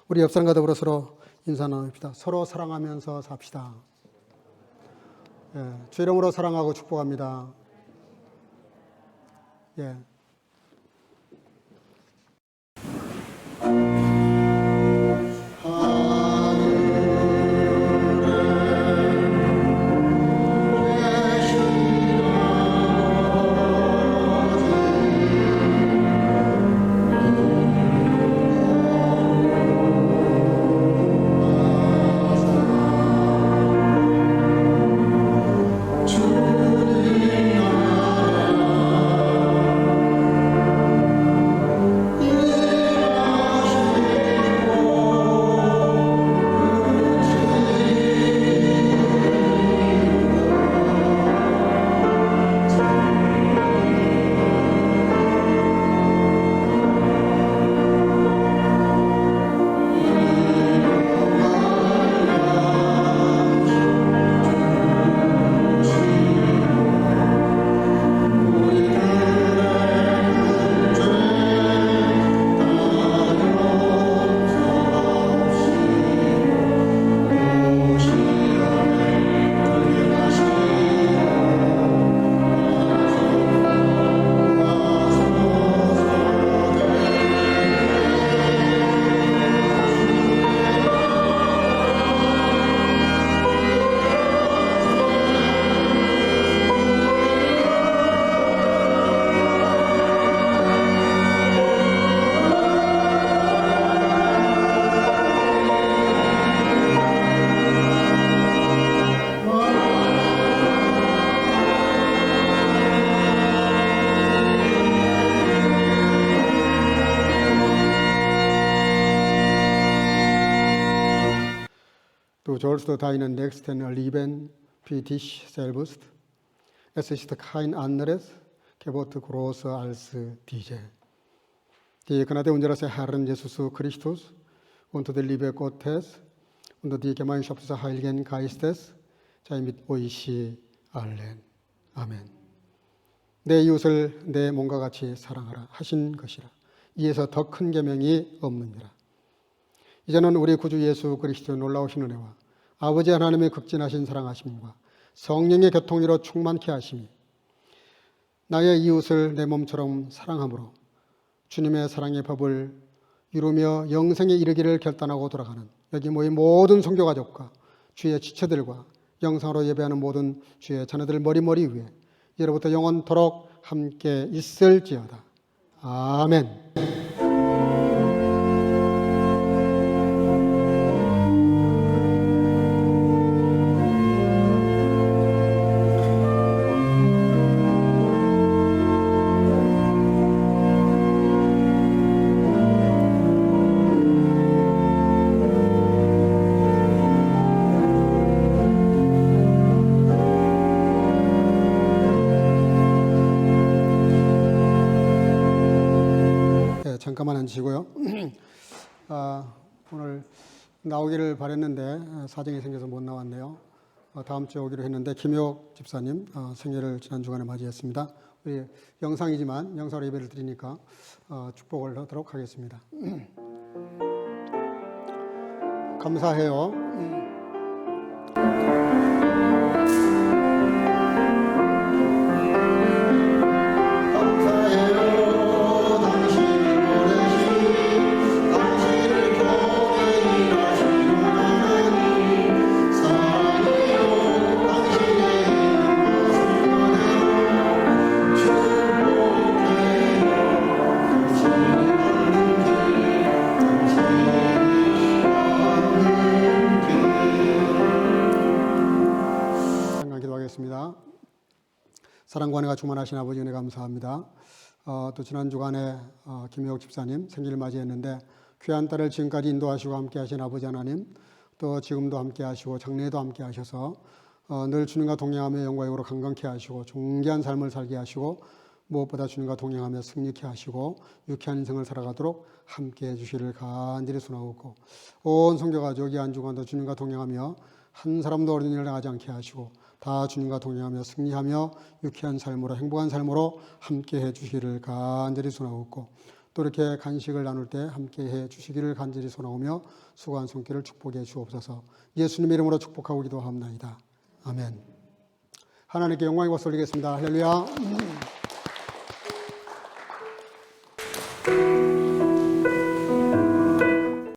우리 옆 사람과 더불어 서로 인사 나눕시다. 서로 사랑하면서 삽시다. 예, 주 이름으로 사랑하고 축복합니다. 예. Du sollst deinen Nächsten lieben wie dich selbst. Es ist kein anderes Gebot größer als diese. Die Gnade unseres Herrn Jesus Christus und die Liebe Gottes und die Gemeinschaft des Heiligen Geistes sei mit euch allen. 아멘. 내 이웃을 내 몸과 같이 사랑하라 하신 것이라. 이에서 더 큰 계명이 없느니라. 이제는 우리 구주 예수 그리스도의 놀라우신 은혜와 아버지 하나님의 극진하신 사랑하심과 성령의 교통으로 충만케 하심이 나의 이웃을 내 몸처럼 사랑함으로 주님의 사랑의 법을 이루며 영생에 이르기를 결단하고 돌아가는 여기 모인 모든 선교가족과 주의 지체들과 영상으로 예배하는 모든 주의 자녀들 머리머리 위에 예로부터 영원토록 함께 있을지어다. 아멘. 잠깐만 앉으시고요. 오늘 나오기를 바랬는데 사정이 생겨서 못 나왔네요. 다음 주에 오기로 했는데 김효옥 집사님 생일을 지난 주간에 맞이했습니다. 우리 영상이지만 영상으로 예배를 드리니까 축복을 하도록 하겠습니다. 감사해요. 사랑과 은혜가 충만하신 아버지 은혜 감사합니다. 또 지난 주간에 김효옥 집사님 생일을 맞이했는데 귀한 딸을 지금까지 인도하시고 함께 하신 아버지 하나님, 또 지금도 함께 하시고 장래에도 함께 하셔서 늘 주님과 동행하며 영광으로 강건케 하시고 존귀한 삶을 살게 하시고 무엇보다 주님과 동행하며 승리케 하시고 유쾌한 인생을 살아가도록 함께 해주시를 간절히 소원하고 온 성교가족 이 한 주간도 주님과 동행하며 한 사람도 어린 일을 당하지 않게 하시고 다 주님과 동행하며 승리하며 유쾌한 삶으로 행복한 삶으로 함께 해주시기를 간절히 소원하고 또 이렇게 간식을 나눌 때 함께 해주시기를 간절히 소원하며 수고한 손길을 축복해 주옵소서. 예수님의 이름으로 축복하고 기도합나이다. 아멘. 하나님께 영광의 박수 올리겠습니다. 할렐루야.